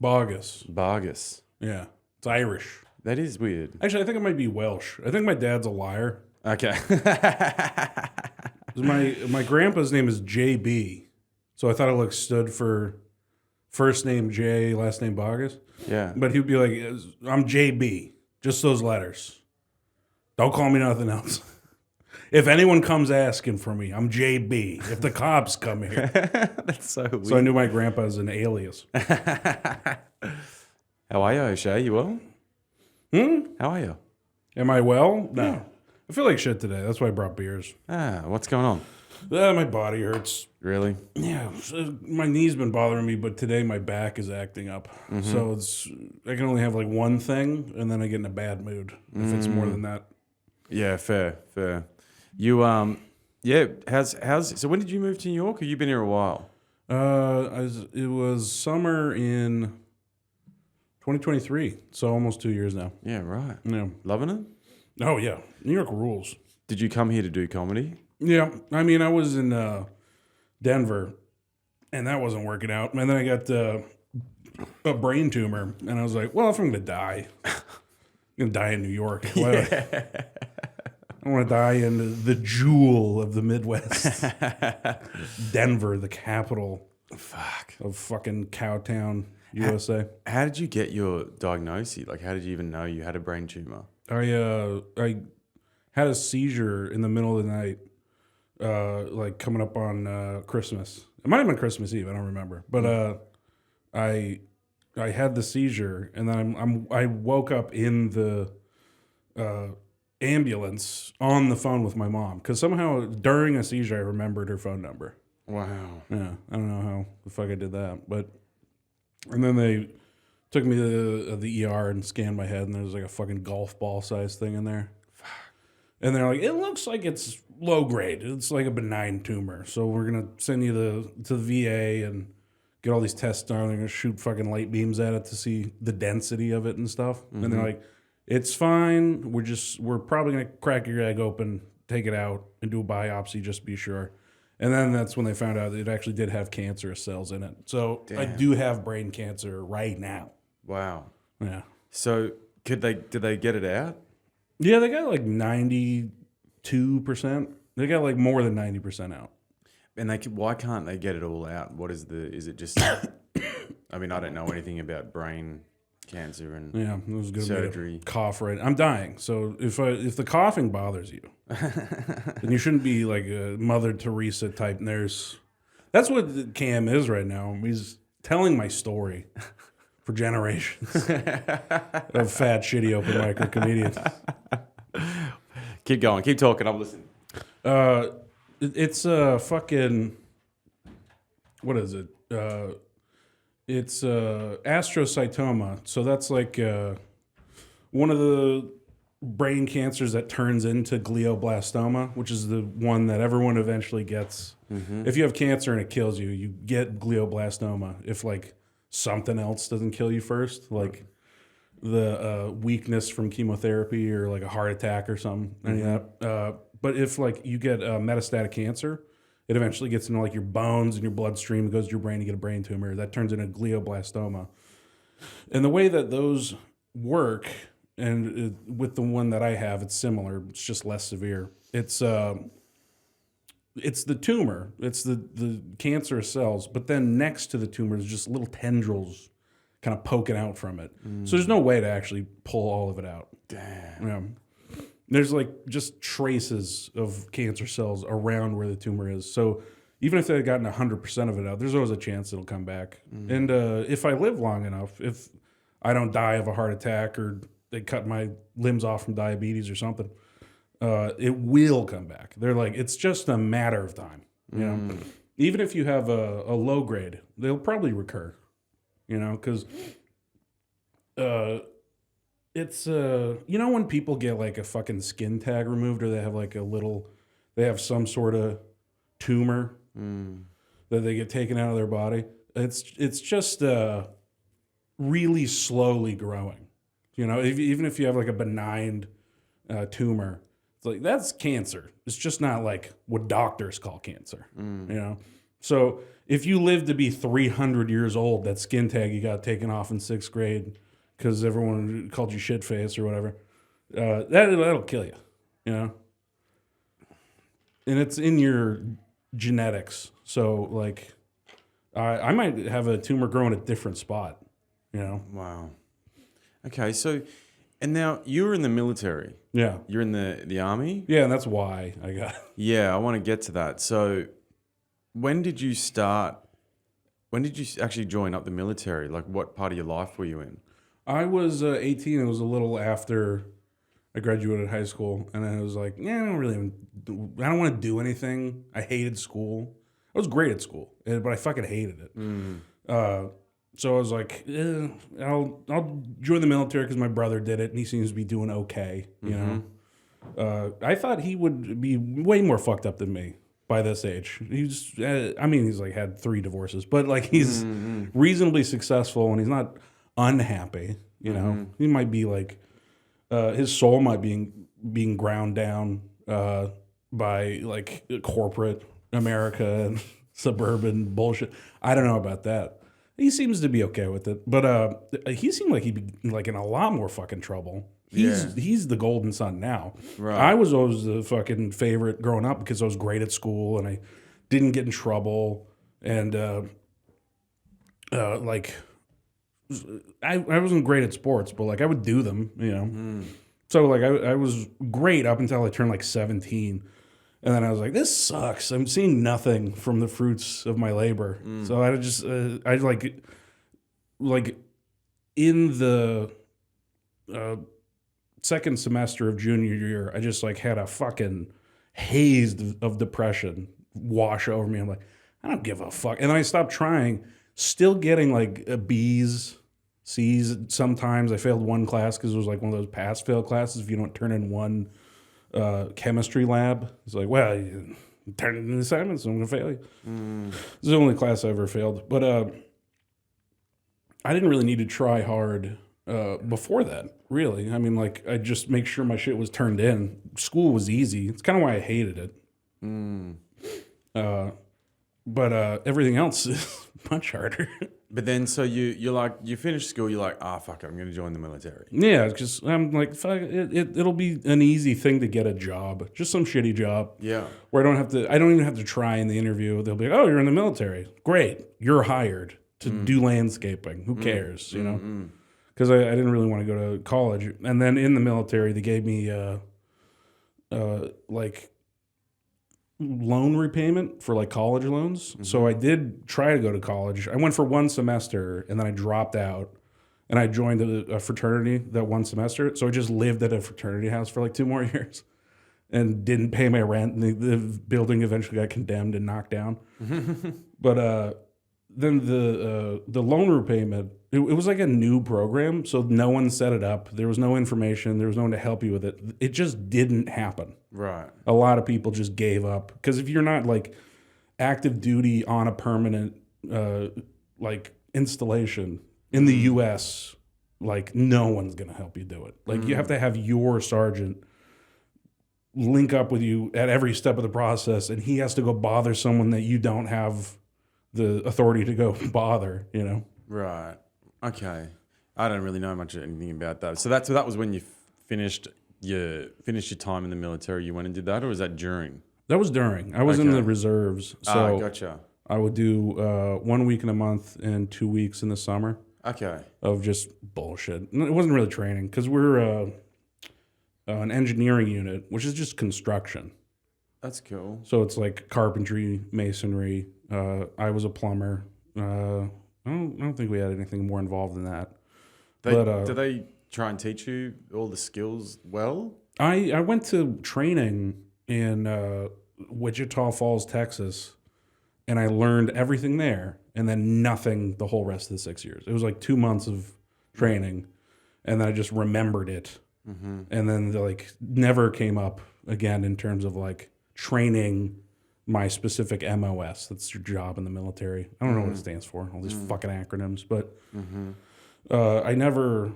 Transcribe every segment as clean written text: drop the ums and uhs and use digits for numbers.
Baugus. Baugus. Yeah. It's Irish. That is weird. Actually, I think it might be Welsh. I think my dad's a liar. Okay. My grandpa's name is JB. So I thought it stood for first name J, last name Baugus. Yeah. But he'd be like, I'm JB. Just those letters. Don't call me nothing else. If anyone comes asking for me, I'm JB. If the cops come here. That's so weird. So I knew my grandpa as an alias. How are you, Oshee? You well? How are you? Am I well? No. Yeah. I feel like shit today. That's why I brought beers. What's going on? My body hurts. Really? Yeah. My knee's been bothering me, but today my back is acting up. So I can only have like one thing, and then I get in a bad mood if it's more than that. Yeah, fair. You so when did you move to New York? Or you been here a while? It was summer in 2023, so almost 2 years now. Yeah, right. Yeah. Loving it? Oh yeah, New York rules. Did you come here to do comedy? Yeah, I mean I was in Denver, and that wasn't working out. And then I got a brain tumor, and I was like, well, if I'm gonna die, I'm gonna die in New York. I want to die in the jewel of the Midwest. Denver, the capital of fucking Cowtown, USA. How did you get your diagnosis? Like, how did you even know you had a brain tumor? I had a seizure in the middle of the night, like coming up on Christmas. It might have been Christmas Eve. I don't remember. But I had the seizure, and then I woke up in the ambulance on the phone with my mom, because somehow during a seizure I remembered her phone number. Wow. Yeah, I don't know how the fuck I did that, and then they took me to the ER and scanned my head, and there's like a fucking golf ball size thing in there. And they're like, it looks like it's low grade. It's like a benign tumor, so we're gonna send you to the VA and get all these tests done. They're gonna shoot fucking light beams at it to see the density of it and stuff. And they're like, it's fine. We're probably gonna crack your egg open, take it out, and do a biopsy just to be sure. And then that's when they found out it actually did have cancerous cells in it. So I do have brain cancer right now. Wow. Yeah. So did they get it out? Yeah, they got like 92%. They got like more than 90% out. And why can't they get it all out? Is it just? I mean, I don't know anything about brain cancer and it was good surgery. Cough right. I'm dying. So if the coughing bothers you, then you shouldn't be like a Mother Teresa type nurse. That's what Cam is right now. He's telling my story for generations of fat, shitty open micer comedians. Keep going. Keep talking. I'm listening. It's fucking. What is it? It's astrocytoma. So that's like one of the brain cancers that turns into glioblastoma, which is the one that everyone eventually gets. If you have cancer and it kills you, you get glioblastoma. If like something else doesn't kill you first, like the weakness from chemotherapy or like a heart attack or something. Any of that. But if like you get metastatic cancer, it eventually gets into like your bones and your bloodstream. It goes to your brain. You get a brain tumor that turns into glioblastoma. And the way that those work, and with the one that I have, it's similar. It's just less severe. It's the tumor. It's the cancerous cells. But then next to the tumor is just little tendrils kind of poking out from it. So there's no way to actually pull all of it out. Damn. Yeah. There's like just traces of cancer cells around where the tumor is. So even if they had gotten 100% of it out, there's always a chance it'll come back. And if I live long enough, if I don't die of a heart attack or they cut my limbs off from diabetes or something, it will come back. They're like, it's just a matter of time. You know, even if you have a low grade, they'll probably recur. You know, because it's you know when people get like a fucking skin tag removed, or they have like they have some sort of tumor that they get taken out of their body. It's just really slowly growing. You know, even if you have like a benign tumor, it's like that's cancer. It's just not like what doctors call cancer. You know, So if you live to be 300 years old, that skin tag you got taken off in 6th grade because everyone called you shit face or whatever, that'll kill you, you know? And it's in your genetics. So, like, I might have a tumor grow in a different spot, you know? Wow. Okay, so, and now you're in the military. Yeah. You're in the army? Yeah, and that's why I got... Yeah, I want to get to that. So when did you actually join up the military? Like, what part of your life were you in? I was 18. It was a little after I graduated high school. And then I was like, yeah, I don't want to do anything. I hated school. I was great at school, but I fucking hated it. So I was like, I'll join the military because my brother did it, and he seems to be doing okay, you know? I thought he would be way more fucked up than me by this age. He's like had 3 divorces, but like he's reasonably successful and he's not unhappy. You know, he might be like his soul might be being ground down by like corporate America and suburban bullshit. I don't know about that. He seems to be okay with it, but he seemed like he'd be like in a lot more fucking trouble. He's the golden son now. Right. I was always the fucking favorite growing up because I was great at school and I didn't get in trouble. And like I wasn't great at sports, but like I would do them, you know. So like I was great up until I turned like 17. And then I was like, this sucks. I'm seeing nothing from the fruits of my labor. So I just I like in the second semester of junior year, I just like had a fucking haze of depression wash over me. I'm like, I don't give a fuck. And then I stopped trying, still getting like B's, C's sometimes. I failed one class because it was like one of those pass-fail classes if you don't turn in one chemistry lab. It's like, well, you turn in the assignments, so I'm going to fail you. This is the only class I ever failed. But I didn't really need to try hard before that, really. I mean, like, I just make sure my shit was turned in. School was easy. It's kind of why I hated it. But everything else is much harder. But then, so you finish school, you're like, fuck it, I'm going to join the military. Yeah, because I'm like, fuck, it'll be an easy thing to get a job, just some shitty job. Yeah. Where I don't even have to try in the interview. They'll be like, oh, you're in the military. Great. You're hired to do landscaping. Who cares, you know? Because I didn't really want to go to college. And then in the military, they gave me like loan repayment for like college loans. So I did try to go to college. I went for 1 semester and then I dropped out and I joined a fraternity that 1 semester. So I just lived at a fraternity house for like 2 more years and didn't pay my rent. And the building eventually got condemned and knocked down. But then the loan repayment, it was like a new program. So no one set it up. There was no information. There was no one to help you with it. It just didn't happen. Right. A lot of people just gave up because if you're not like active duty on a permanent like installation in the U.S., like no one's gonna help you do it. Like you have to have your sergeant link up with you at every step of the process, and he has to go bother someone that you don't have the authority to go bother. You know? Right. Okay. I don't really know much of anything about that. So that was when you finished your time in the military. You went and did that, or was that during? That was during. I was in the reserves, so gotcha. I would do 1 week in a month and 2 weeks in the summer. Okay. Of just bullshit. It wasn't really training because we're an engineering unit, which is just construction. That's cool. So it's like carpentry, masonry. I was a plumber. I don't think we had anything more involved than that. Do they try and teach you all the skills well? I went to training in Wichita Falls, Texas, and I learned everything there, and then nothing the whole rest of the 6 years. It was like 2 months of training, and then I just remembered it, and then like never came up again in terms of like training my specific MOS. That's your job in the military. I don't know what it stands for, all these fucking acronyms, but I never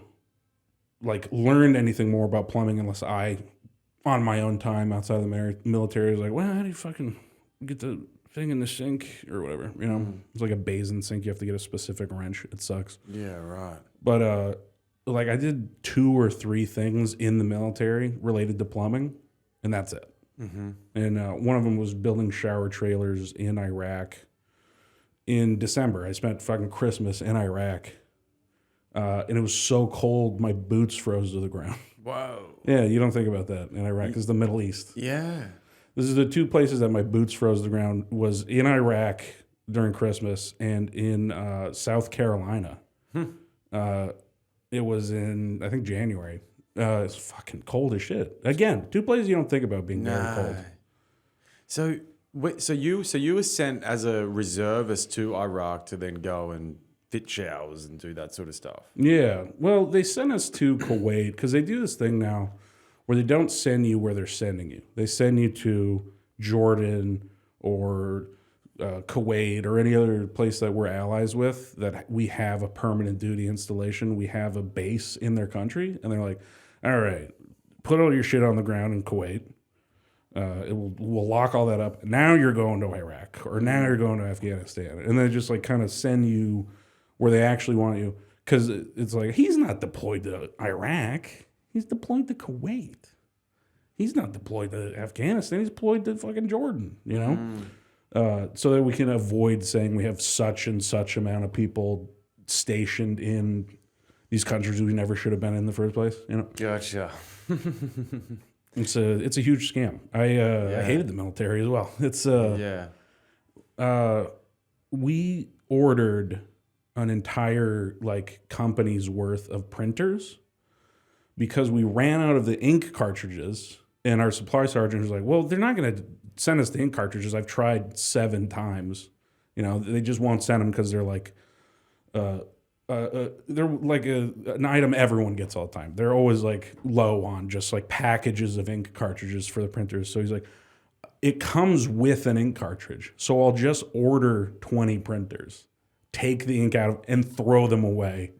like learned anything more about plumbing unless I, on my own time outside of the military, was like, well, how do you fucking get to thing in the sink or whatever. You know, it's like a basin sink. You have to get a specific wrench. It sucks. Yeah, right. But like I did 2 or 3 things in the military related to plumbing, and that's it. Mm-hmm. And one of them was building shower trailers in Iraq. In December, I spent fucking Christmas in Iraq, and it was so cold my boots froze to the ground. Whoa. Yeah, you don't think about that in Iraq. It's the Middle East. Yeah. This is the 2 places that my boots froze to the ground was in Iraq during Christmas and in South Carolina. It was in, I think, January. It's fucking cold as shit. Again, 2 places you don't think about being very cold. So, so you were sent as a reservist to Iraq to then go and fit showers and do that sort of stuff. Yeah. Well, they sent us to Kuwait because they do this thing now where they don't send you where they're sending you. They send you to Jordan or Kuwait or any other place that we're allies with that we have a permanent duty installation. We have a base in their country. And they're like, all right, put all your shit on the ground in Kuwait. We'll lock all that up. Now you're going to Iraq or now you're going to Afghanistan. And they just like kind of send you where they actually want you. Because it's like, he's not deployed to Iraq. He's deployed to Kuwait. He's not deployed to Afghanistan. He's deployed to fucking Jordan, you know? So that we can avoid saying we have such and such amount of people stationed in these countries we never should have been in the first place, you know? Gotcha. It's a huge scam. I hated the military as well. It's we ordered an entire like company's worth of printers because we ran out of the ink cartridges, and our supply sergeant was like, "Well, they're not going to send us the ink cartridges. I've tried 7 times. You know, they just won't send them because they're like." They're like an item everyone gets all the time. They're always like low on just like packages of ink cartridges for the printers. So he's like, it comes with an ink cartridge. So I'll just order 20 printers, take the ink out and throw them away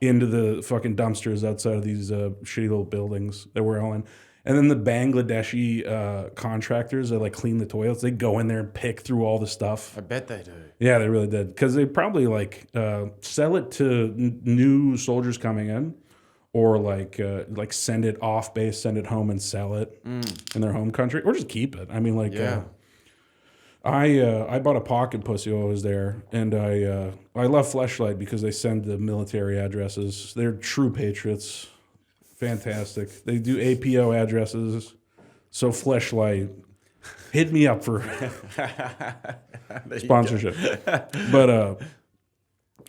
into the fucking dumpsters outside of these shitty little buildings that we're all in. And then the Bangladeshi contractors that like clean the toilets, they go in there and pick through all the stuff. I bet they do. Yeah, they really did. Because they probably like sell it to new soldiers coming in, or like send it off base, send it home and sell it in their home country, or just keep it. I mean, like, I bought a pocket pussy while I was there, and I love Fleshlight because they send the military addresses. They're true patriots. Fantastic. They do APO addresses. So Fleshlight, hit me up for sponsorship. But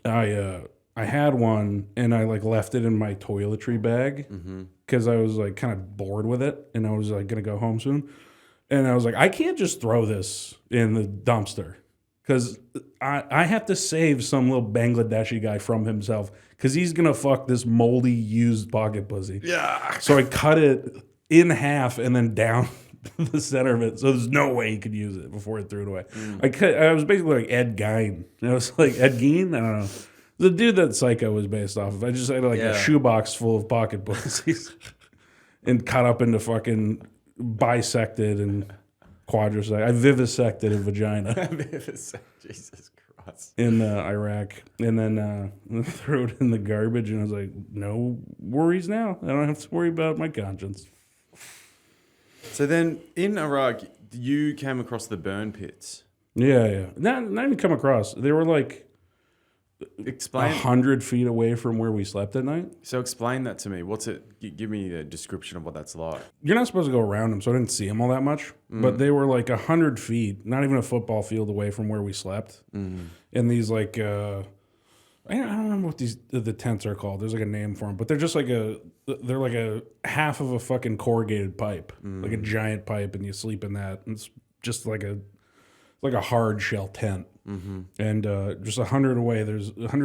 I had one and I like left it in my toiletry bag because I was like kind of bored with it and I was like gonna go home soon. And I was like, I can't just throw this in the dumpster because I have to save some little Bangladeshi guy from himself because he's going to fuck this moldy used pocket pussy. Yeah. So I cut it in half and then down the center of it. So there's no way he could use it before I threw it away. I was basically like Ed Gein. I was like, Ed Gein? I don't know. The dude that Psycho was based off of. I just had like a shoebox full of pocket pussies and cut up into fucking bisected and quadrisected. I vivisected a vagina. Jesus Christ. In Iraq. And then threw it in the garbage. And I was like, no worries now. I don't have to worry about my conscience. So then in Iraq, you came across the burn pits. Yeah. Not even come across. They were like 100 feet away from where we slept at night. So explain that to me. What's it? Give me a description of what that's like. You're not supposed to go around them, so I didn't see them all that much. But they were like 100 feet, not even a football field away from where we slept. And these like, I don't remember what the tents are called. There's like a name for them, but they're just like they're like a half of a fucking corrugated pipe, like a giant pipe, and you sleep in that. And it's just like a hard shell tent. And just 100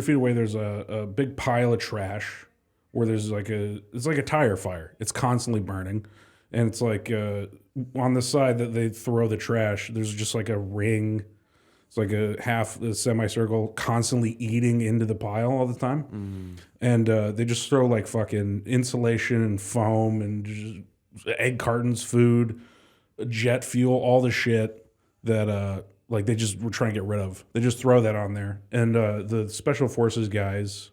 feet away, there's a big pile of trash where there's it's like a tire fire. It's constantly burning. And it's like on the side that they throw the trash, there's just like a ring. It's like a semicircle constantly eating into the pile all the time. And they just throw like fucking insulation and foam and just egg cartons, food, jet fuel, all the shit that like they just were trying to get rid of. They just throw that on there. And the special forces guys,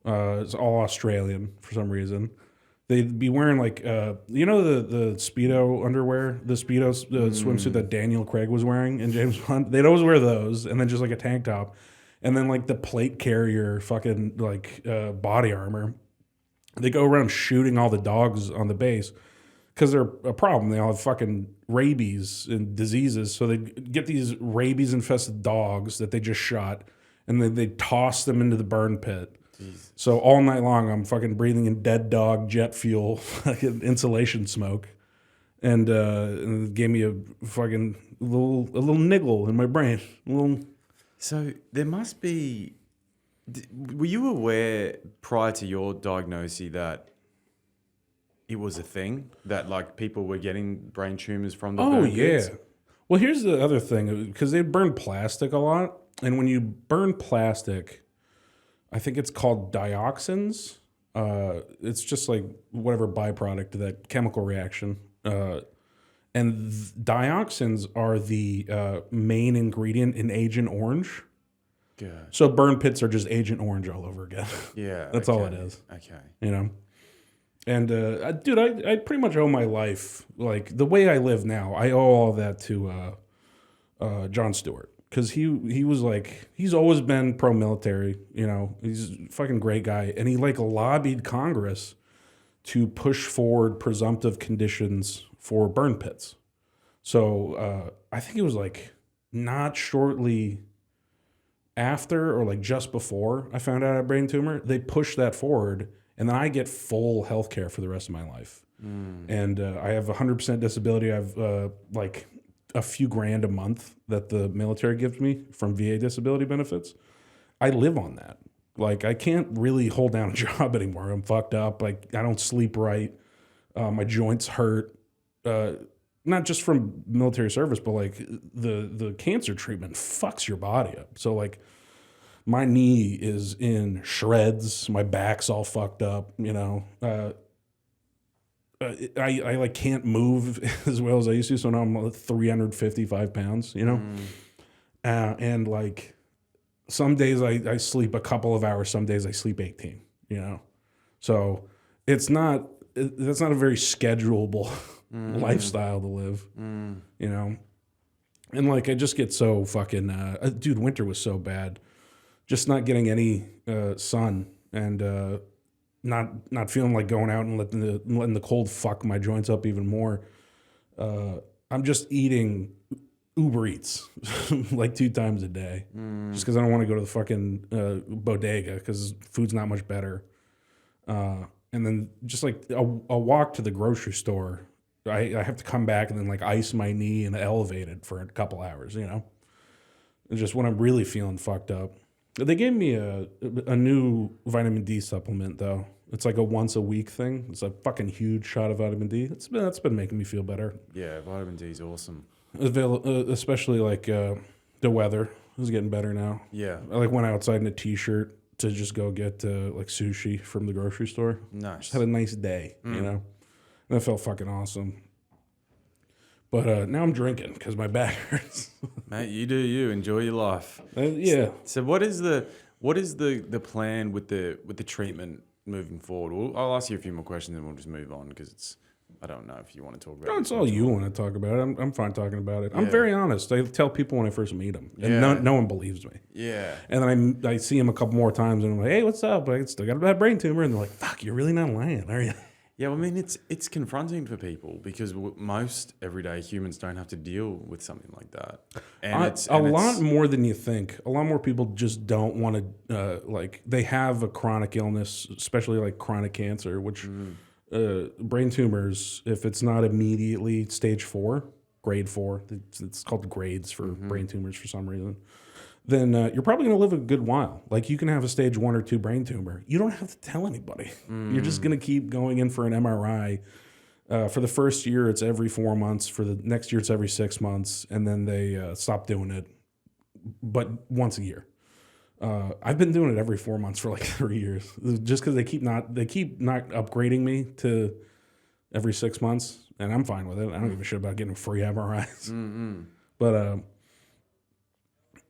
it's all Australian for some reason. They'd be wearing like the Speedo underwear, the Speedo swimsuit that Daniel Craig was wearing in James Bond. They'd always wear those, and then just like a tank top, and then like the plate carrier fucking like body armor. They go around shooting all the dogs on the base because they're a problem. They all have fucking rabies and diseases, so they get these rabies infested dogs that they just shot, and then they toss them into the burn pit. Jeez. So all night long, I'm fucking breathing in dead dog jet fuel, insulation smoke, and it gave me a fucking little niggle in my brain. So there must be. Were you aware prior to your diagnosis that it was a thing that like people were getting brain tumors from the burn pits? Well, here's the other thing, because they burn plastic a lot, and when you burn plastic, I think it's called dioxins. It's just like whatever byproduct of that chemical reaction. And dioxins are the main ingredient in Agent Orange. Good. So burn pits are just Agent Orange all over again. Yeah. That's all it is. Okay. You know? And, dude, I pretty much owe my life, like, the way I live now, I owe all that to Jon Stewart. Because he was like, he's always been pro-military, you know, he's a fucking great guy. And he like lobbied Congress to push forward presumptive conditions for burn pits. So I think it was like not shortly after or like just before I found out I had a brain tumor, they pushed that forward. And then I get full health care for the rest of my life. And I have 100% disability. I have like a few grand a month that the military gives me from VA disability benefits. I live on that. Like, I can't really hold down a job anymore. I'm fucked up. Like, I don't sleep right. My joints hurt. Not just from military service, but like the cancer treatment fucks your body up. So like my knee is in shreds. My back's all fucked up, you know. I like can't move as well as I used to, so now I'm like 355 pounds, you know? And like some days I sleep a couple of hours, some days I sleep 18, you know? So that's not a very schedulable lifestyle to live, you know? And like I just get so fucking, dude, winter was so bad. Just not getting any sun and not feeling like going out and letting the cold fuck my joints up even more. I'm just eating Uber Eats like 2 times a day, just because I don't want to go to the fucking bodega because food's not much better. And then just like a walk to the grocery store, I have to come back and then like ice my knee and elevate it for a couple hours, you know. And just when I'm really feeling fucked up. They gave me a new vitamin D supplement though. It's like a once a week thing. It's a fucking huge shot of vitamin D. That's been making me feel better. Yeah, vitamin D is awesome. Especially like the weather is getting better now. Yeah, I like went outside in a t-shirt to just go get like sushi from the grocery store. Nice. Just had a nice day, you know. And that felt fucking awesome. But now I'm drinking because my back hurts. Mate, you do you. Enjoy your life. Yeah. So what is the plan with the treatment moving forward? I'll ask you a few more questions and we'll just move on because I don't know if you want to talk about it. No, it's all you want to talk about it. I'm fine talking about it. I'm very honest. I tell people when I first meet them, and no one believes me. Yeah. And then I see them a couple more times, and I'm like, hey, what's up? I still got a bad brain tumor. And they're like, fuck, you're really not lying, are you? Yeah, well, I mean, it's confronting for people because most everyday humans don't have to deal with something like that. And it's a lot more than you think. A lot more people just don't want to, like, they have a chronic illness, especially like chronic cancer, which brain tumors, if it's not immediately stage 4, grade 4, it's called grades for brain tumors for some reason, then you're probably going to live a good while. Like, you can have a stage 1 or 2 brain tumor. You don't have to tell anybody. You're just going to keep going in for an MRI. For the first year, it's every 4 months. For the next year, it's every 6 months. And then they stop doing it, but once a year. I've been doing it every 4 months for like 3 years, just because they keep not upgrading me to every 6 months, and I'm fine with it. I don't give a shit about getting free MRIs. But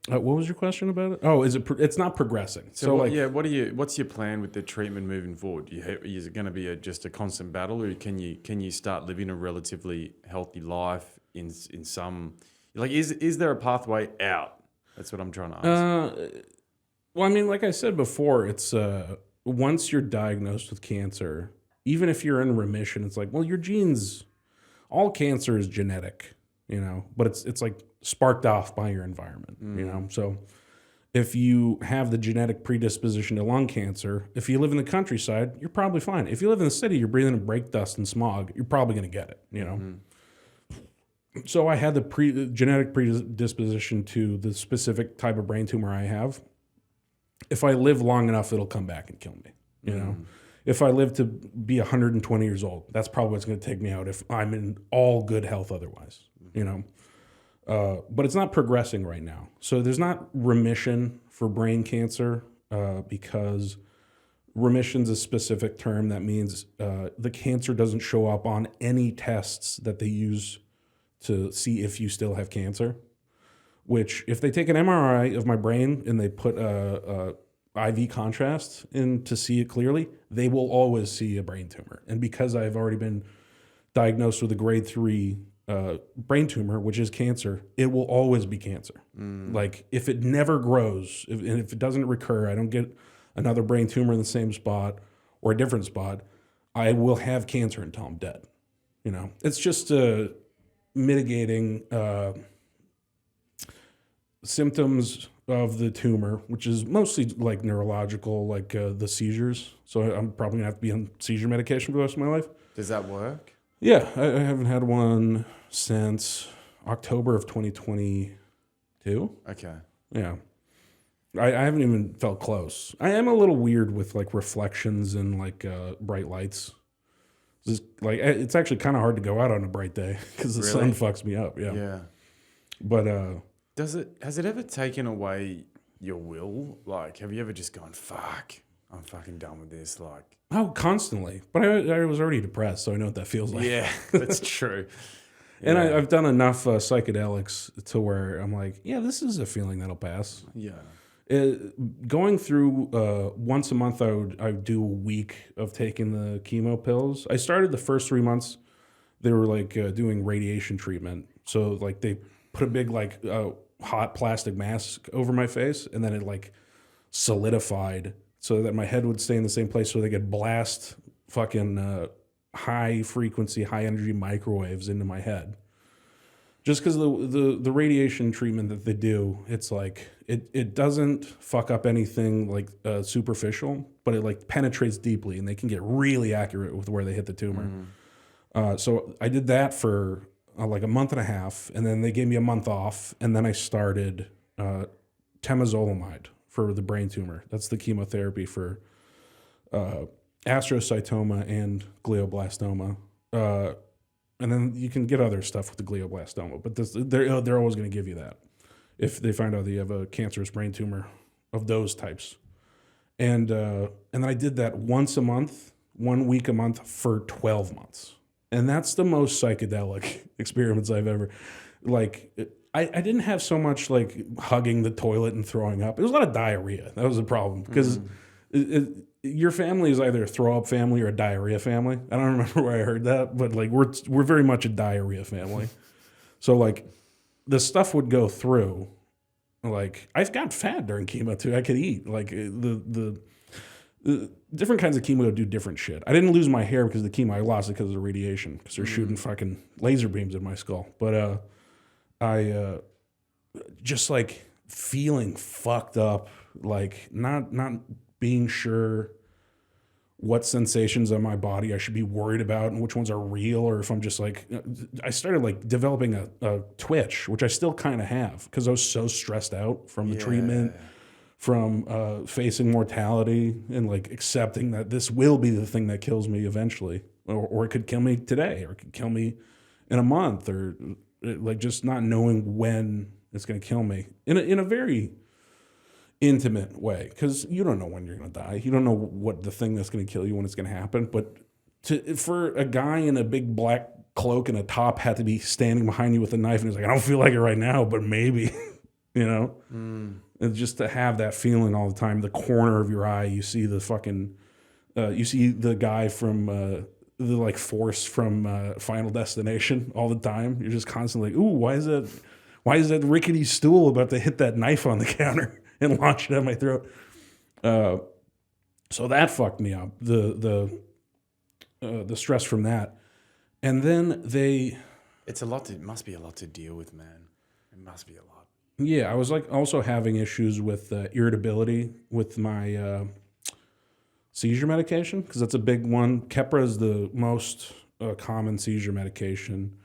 What was your question about it? Oh, it's not progressing. So like, yeah, what's your plan with the treatment moving forward? Is it going to be just a constant battle, or can you start living a relatively healthy life in some, like, is there a pathway out? That's what I'm trying to ask. Well, I mean, like I said before, it's once you're diagnosed with cancer, even if you're in remission, it's like, well, your genes, all cancer is genetic, but it's like sparked off by your environment, So if you have the genetic predisposition to lung cancer, if you live in the countryside, you're probably fine. If you live in the city, you're breathing in brake dust and smog, you're probably going to get it, So I had the genetic predisposition to the specific type of brain tumor I have. If I live long enough, it'll come back and kill me, If I live to be 120 years old, that's probably what's going to take me out if I'm in all good health otherwise, But it's not progressing right now. So there's not remission for brain cancer because remission's a specific term that means the cancer doesn't show up on any tests that they use to see if you still have cancer. Which, if they take an MRI of my brain and they put a IV contrast in to see it clearly, they will always see a brain tumor. And because I've already been diagnosed with a grade 3 brain tumor, which is cancer, it will always be cancer. Like, if it never grows, and if it doesn't recur, I don't get another brain tumor in the same spot or a different spot, I will have cancer until I'm dead. It's just mitigating symptoms of the tumor, which is mostly like neurological, like the seizures. So I'm probably gonna have to be on seizure medication for the rest of my life. Does that work? Yeah, I haven't had one since October of 2022. Okay. Yeah. I haven't even felt close. I am a little weird with like reflections and like bright lights. It's actually kind of hard to go out on a bright day because the sun fucks me up. Yeah. Yeah. But has it ever taken away your will? Like, have you ever just gone, fuck, I'm fucking done with this? Like, oh, constantly. But I was already depressed, so I know what that feels like. Yeah, that's true. And I've done enough psychedelics to where I'm like, yeah, this is a feeling that'll pass. Yeah. Going through once a month, I would do a week of taking the chemo pills. I started the first 3 months, they were like doing radiation treatment. So like they put a big like hot plastic mask over my face, and then it like solidified so that my head would stay in the same place, so they could blast fucking high frequency, high energy microwaves into my head. Just because the radiation treatment that they do, it's like it doesn't fuck up anything like superficial, but it like penetrates deeply, and they can get really accurate with where they hit the tumor. So I did that for like a month and a half, and then they gave me a month off, and then I started temozolomide for the brain tumor. That's the chemotherapy for astrocytoma and glioblastoma. And then you can get other stuff with the glioblastoma, but they're always going to give you that if they find out that you have a cancerous brain tumor of those types. And then I did that once a month, 1 week a month for 12 months. And that's the most psychedelic experiments I've ever, like, I didn't have so much like hugging the toilet and throwing up. It was a lot of diarrhea. That was the problem because your family is either a throw up family or a diarrhea family. I don't remember where I heard that, but like we're very much a diarrhea family. So like the stuff would go through. Like I've got fat during chemo too. I could eat. Like the different kinds of chemo do different shit. I didn't lose my hair because of the chemo. I lost it because of the radiation because they're shooting fucking laser beams in my skull. But I just like feeling fucked up, like not being sure what sensations on my body I should be worried about and which ones are real, or if I'm just like, I started like developing a twitch, which I still kind of have because I was so stressed out from the treatment, from facing mortality and like accepting that this will be the thing that kills me eventually, or it could kill me today, or it could kill me in a month, or like just not knowing when it's going to kill me in a very intimate way, because you don't know when you're going to die. You don't know what the thing that's going to kill you, when it's going to happen. But for a guy in a big black cloak and a top hat to be standing behind you with a knife and he's like, I don't feel like it right now, but maybe. you know? And just to have that feeling all the time, the corner of your eye, you see the fucking, you see the guy from the like Force from Final Destination all the time. You're just constantly like, ooh, why is that rickety stool about to hit that knife on the counter and launch it at my throat? So that fucked me up. The stress from that, and then it must be a lot to deal with, man. It must be a lot. Yeah, I was like also having issues with irritability with my seizure medication because that's a big one. Keppra is the most common seizure medication,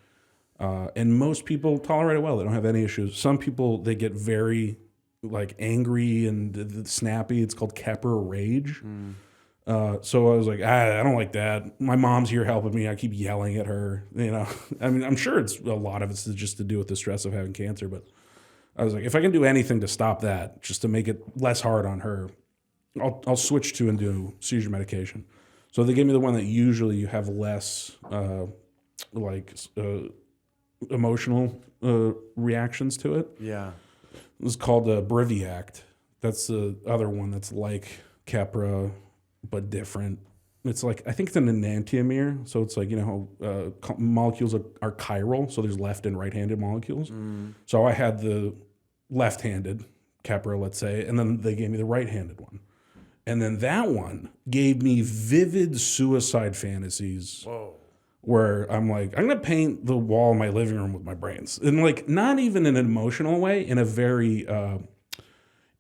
and most people tolerate it well. They don't have any issues. Some people, they get very like angry and snappy. It's called Keppra rage. So I was like, I don't like that. My mom's here helping me. I keep yelling at her. You know, I mean, I'm sure it's a lot of it's just to do with the stress of having cancer, but I was like, if I can do anything to stop that, just to make it less hard on her, I'll switch to and do seizure medication. So they gave me the one that usually you have less emotional reactions to it. Yeah. It was called Briviact. That's the other one that's like Keppra, but different. It's like, I think it's an enantiomer. So it's like, you know how molecules are chiral. So there's left and right-handed molecules. So I had the left-handed Keppra, let's say, and then they gave me the right-handed one. And then that one gave me vivid suicide fantasies. Whoa. Where I'm like, I'm going to paint the wall in my living room with my brains. And like, not even in an emotional way, in a very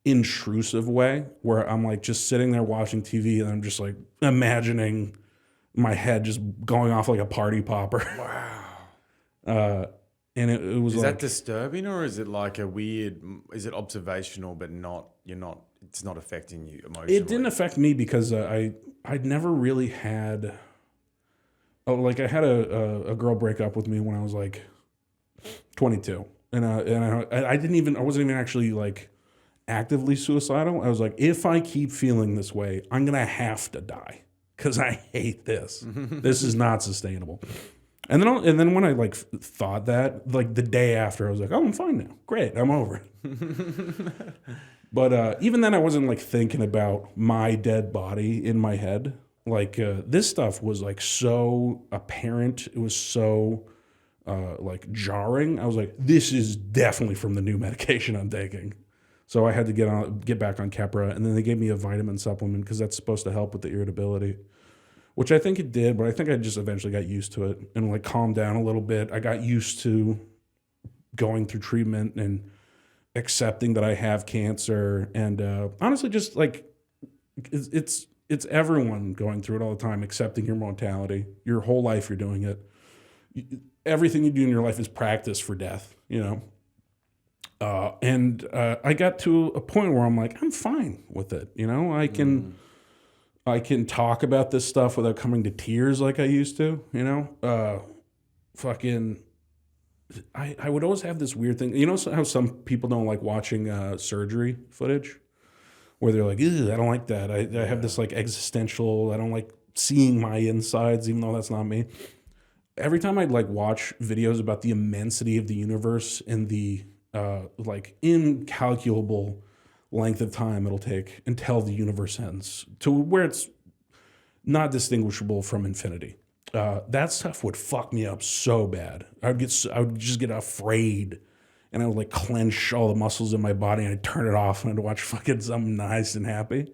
intrusive way, where I'm like just sitting there watching TV and I'm just like imagining my head just going off like a party popper. Wow. And it was Is like, that disturbing, or is it like is it observational, but it's not affecting you emotionally? it didn't affect me because I'd never really had, I had a girl break up with me when I was like 22. And I wasn't even actually like actively suicidal. I was like, if I keep feeling this way, I'm going to have to die because I hate this. This is not sustainable. And then when I like thought that, like the day after, I was like, oh, I'm fine now. Great, I'm over it. But even then, I wasn't like thinking about my dead body in my head. Like this stuff was like so apparent. It was so like jarring. I was like, this is definitely from the new medication I'm taking. So I had to get back on Keppra, and then they gave me a vitamin supplement because that's supposed to help with the irritability, which I think it did, but I think I just eventually got used to it and like calmed down a little bit. I got used to going through treatment and accepting that I have cancer, and honestly, just like it's everyone going through it all the time, accepting your mortality. Your whole life you're doing it. Everything you do in your life is practice for death, you know? And I got to a point where I'm like, I'm fine with it. You know, I can talk about this stuff without coming to tears like I used to, you know? I would always have this weird thing. You know how some people don't like watching surgery footage? Where they're like, ew, I don't like that. I have this like existential, I don't like seeing my insides, even though that's not me. Every time I'd like watch videos about the immensity of the universe and the like incalculable length of time it'll take until the universe ends to where it's not distinguishable from infinity. That stuff would fuck me up so bad. I would just get afraid, and I would like clench all the muscles in my body, and I'd turn it off and I'd watch fucking something nice and happy.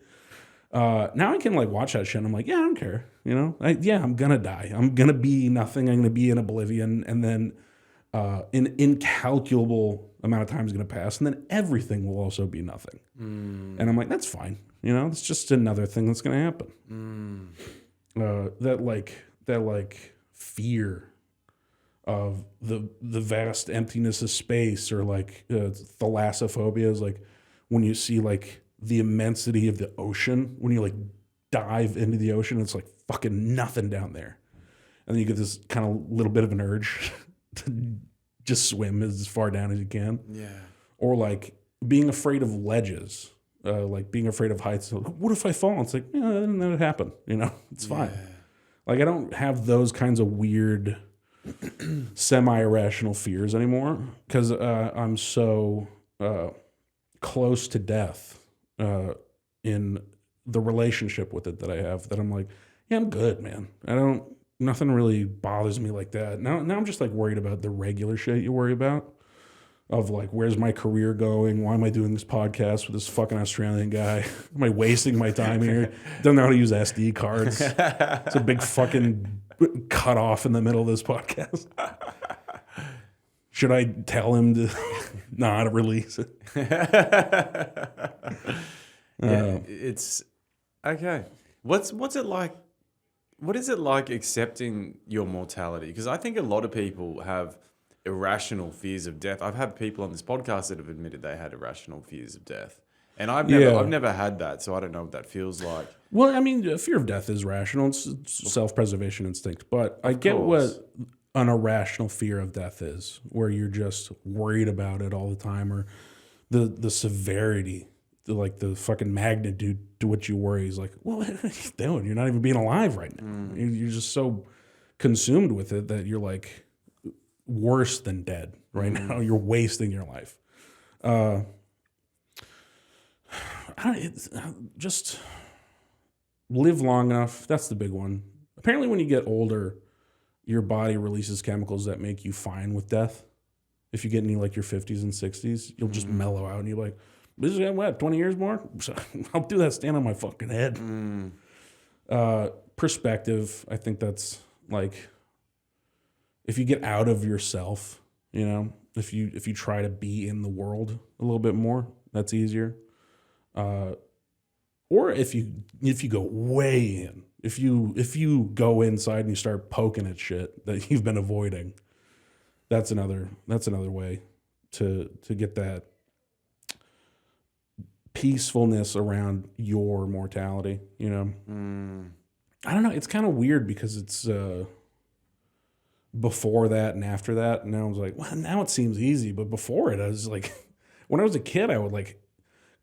Now I can like watch that shit and I'm like, yeah, I don't care. You know, I'm gonna die. I'm gonna be nothing. I'm gonna be in oblivion, and then an incalculable amount of time is gonna pass, and then everything will also be nothing. And I'm like, that's fine. You know, it's just another thing that's gonna happen. That fear of the vast emptiness of space, or like thalassophobia is like when you see like the immensity of the ocean, when you like dive into the ocean, it's like fucking nothing down there. And then you get this kind of little bit of an urge to just swim as far down as you can. Yeah. Or like being afraid of ledges, like being afraid of heights. What if I fall? It's like, yeah, that would happen. You know, it's fine. Like I don't have those kinds of weird semi-irrational fears anymore because I'm so close to death in the relationship with it that I have, that I'm like, yeah, I'm good, man. Nothing really bothers me like that. Now I'm just like worried about the regular shit you worry about, of like, where's my career going? Why am I doing this podcast with this fucking Australian guy? Am I wasting my time here? Don't know how to use SD cards. It's a big fucking cut off in the middle of this podcast. Should I tell him to not release it? Yeah, it's okay. What's it like? What is it like accepting your mortality? Because I think a lot of people have irrational fears of death. I've had people on this podcast that have admitted they had irrational fears of death, and I've never had that, so I don't know what that feels like. Well, I mean, fear of death is rational. It's self-preservation instinct. But I get what an irrational fear of death is, where you're just worried about it all the time, or the severity, the fucking magnitude to which you worry is like, well, what are you doing? You're not even being alive right now. You're just so consumed with it that you're like worse than dead right now. You're wasting your life. Just live long enough. That's the big one. Apparently, when you get older, your body releases chemicals that make you fine with death. If you get into like your 50s and 60s, you'll just mellow out and you're like, this is what, 20 years more? I'll do that stand on my fucking head. Perspective, I think that's like, if you get out of yourself, you know, if you try to be in the world a little bit more, that's easier. Or if you go way in, if you go inside and you start poking at shit that you've been avoiding, that's another way to get that peacefulness around your mortality, you know. I don't know, it's kind of weird because it's before that and after that, and now I was like, well, now it seems easy, but before it I was like, when I was a kid, I would like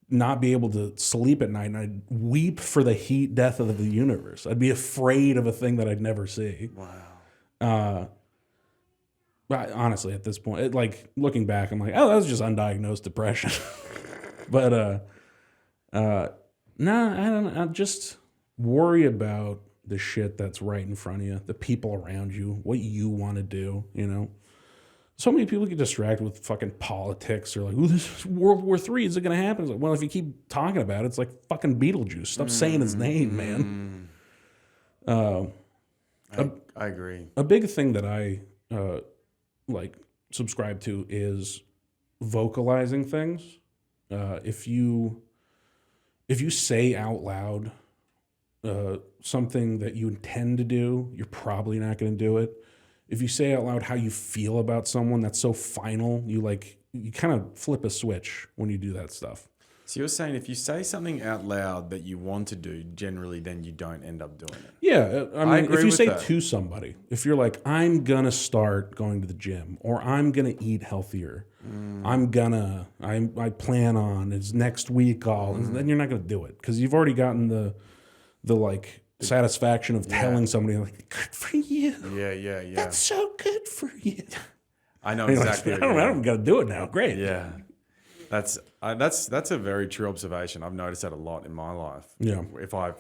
not be able to sleep at night, and I'd weep for the heat death of the universe. I'd be afraid of a thing that I'd never see. Wow. But honestly, at this point, like looking back, I'm like, oh, that was just undiagnosed depression. But I don't. I just worry about the shit that's right in front of you, the people around you, what you want to do. You know, so many people get distracted with fucking politics, or like, "Ooh, this is World War III. Is it going to happen?" It's like, well, if you keep talking about it, it's like fucking Beetlejuice. Stop saying his name, man. I agree. A big thing that I like subscribe to is vocalizing things. If you say out loud something that you intend to do, you're probably not going to do it. If you say out loud how you feel about someone, that's so final. You kind of flip a switch when you do that stuff. So you're saying if you say something out loud that you want to do, generally then you don't end up doing it. Yeah, I mean, agree if you with say that. to somebody, if you're like, I'm gonna start going to the gym, or I'm gonna eat healthier, I plan on, it's next week and then you're not gonna do it because you've already gotten the like satisfaction of telling somebody like, good for you. Yeah. That's so good for you. I know And you're exactly. like, I don't gotta do it now. Great. Yeah. That's a very true observation. I've noticed that a lot in my life. Yeah. If I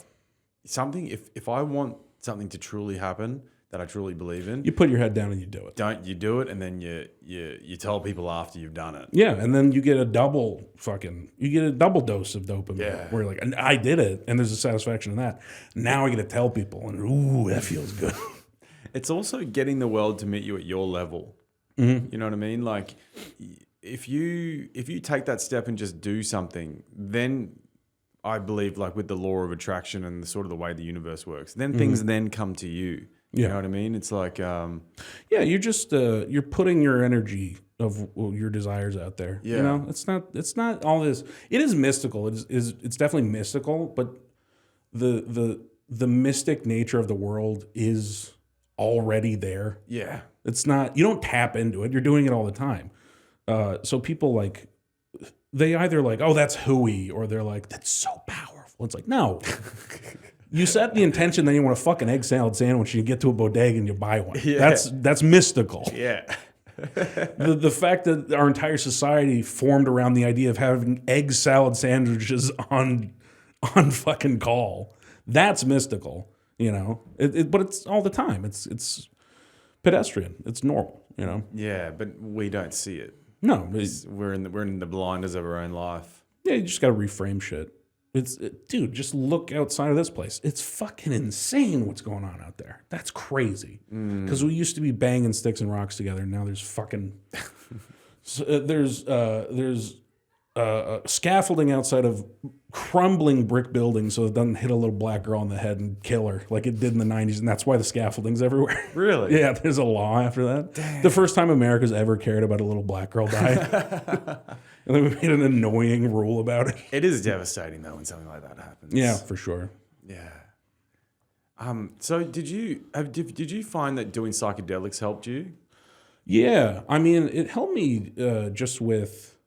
want something to truly happen that I truly believe in, You put your head down and you do it. you do it, and then you tell people after you've done it. Yeah, and then you get a double dose of dopamine. Yeah. Where you're like, and I did it, and there's a satisfaction in that. Now I get to tell people, and ooh, that feels good. It's also getting the world to meet you at your level. Mm-hmm. You know what I mean? Like, if you take that step and just do something, then I believe, like with the law of attraction and the sort of the way the universe works, then things then come to you. You know what I mean? It's like, Yeah, you're just you're putting your energy of your desires out there. Yeah. You know, it's not all this. It is mystical. It's definitely mystical, but the mystic nature of the world is already there. yeah, It's not, you don't tap into it. You're doing it all the time. So people like, they either like, oh, that's hooey, or they're like, that's so powerful. It's like, no. You set the intention that you want a fucking egg salad sandwich, and you get to a bodega and you buy one. Yeah. That's mystical. yeah. The fact that our entire society formed around the idea of having egg salad sandwiches on fucking call. That's mystical, you know. But it's all the time. It's pedestrian. It's normal, you know. Yeah, but we don't see it. No, We're in the blinders of our own life. yeah, you just got to reframe shit. Dude, just look outside of this place. It's fucking insane what's going on out there. That's crazy. Because we used to be banging sticks and rocks together, and now there's fucking there's scaffolding outside of crumbling brick buildings so it doesn't hit a little black girl in the head and kill her like it did in the 90s, and that's why the scaffolding's everywhere. Really? Yeah, there's a law after that. Damn. The first time America's ever cared about a little black girl dying. And then we made an annoying rule about it. It is devastating though when something like that happens. Yeah, for sure. Yeah. So did you find that doing psychedelics helped you? Yeah, I mean, it helped me just with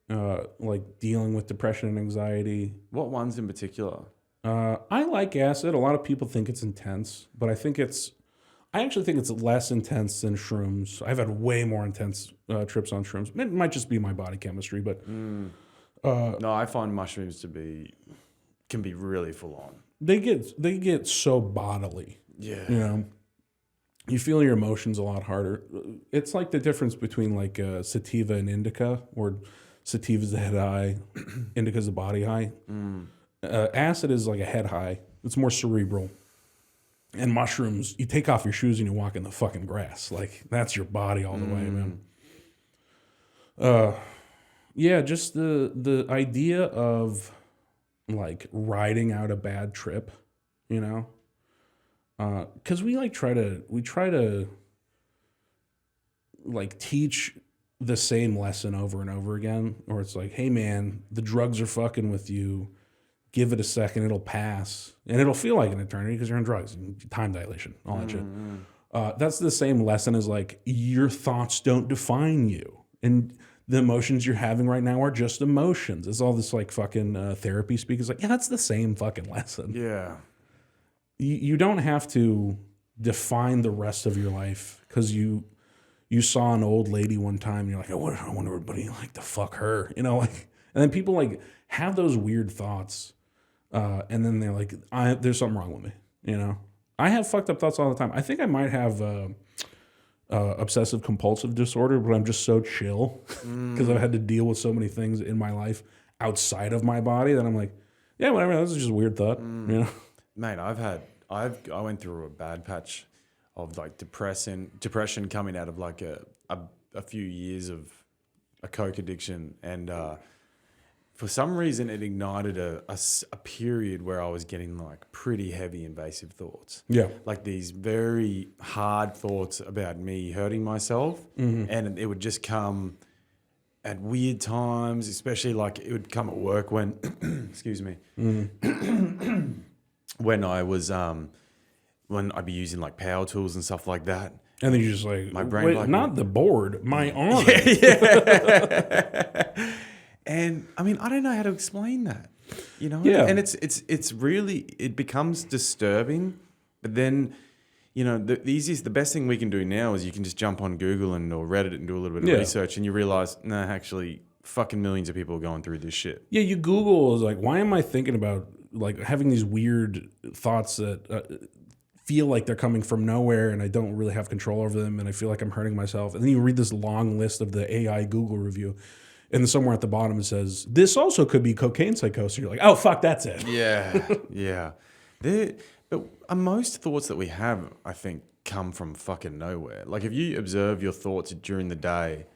like dealing with depression and anxiety. What ones in particular? I like acid. A lot of people think it's intense, but I actually think it's less intense than shrooms. I've had way more intense trips on shrooms. It might just be my body chemistry, but No, I find mushrooms can be really full on. they get so bodily. Yeah. You know, you feel your emotions a lot harder. It's like the difference between like sativa and indica, where sativa's the head high, indica's the body high. Acid is like a head high. It's more cerebral. And mushrooms, you take off your shoes and you walk in the fucking grass. Like, that's your body all the way, man. Yeah, just the idea of like riding out a bad trip, you know? Because we try to like teach the same lesson over and over again, or it's like, hey man, the drugs are fucking with you. Give it a second, it'll pass. And it'll feel like an eternity because you're on drugs and time dilation, all that shit. That's the same lesson as like, your thoughts don't define you. And the emotions you're having right now are just emotions. It's all this like fucking therapy speak. It's like, yeah, that's the same fucking lesson. Yeah. You don't have to define the rest of your life because you saw an old lady one time and you're like, I wonder everybody like to fuck her, you know, like, and then people like have those weird thoughts. And then they're like, there's something wrong with me, you know? I have fucked up thoughts all the time. I think I might have obsessive compulsive disorder, but I'm just so chill because I've had to deal with so many things in my life outside of my body that I'm like, yeah, whatever, this is just a weird thought, you know? Mate, I went through a bad patch of like depression coming out of like a few years of a coke addiction, and for some reason, it ignited a period where I was getting like pretty heavy invasive thoughts. Yeah. Like these very hard thoughts about me hurting myself. And it would just come at weird times, especially like it would come at work when, excuse me, when I was, when I'd be using like power tools and stuff like that. And then you're just like, My brain wait, like- not the board, my arm. And I mean, I don't know how to explain that, you know? Yeah. And it's really, it becomes disturbing, but then, you know, the best thing we can do now is you can just jump on Google or Reddit and do a little bit of research, and you realize, nah, actually fucking millions of people are going through this shit. Yeah, you Google is like, why am I thinking about like having these weird thoughts that feel like they're coming from nowhere and I don't really have control over them and I feel like I'm hurting myself. And then you read this long list of the AI Google review, and then somewhere at the bottom it says, this also could be cocaine psychosis. You're like, oh, fuck, that's it. Yeah, yeah. But most thoughts that we have, I think, come from fucking nowhere. Like if you observe your thoughts during the day,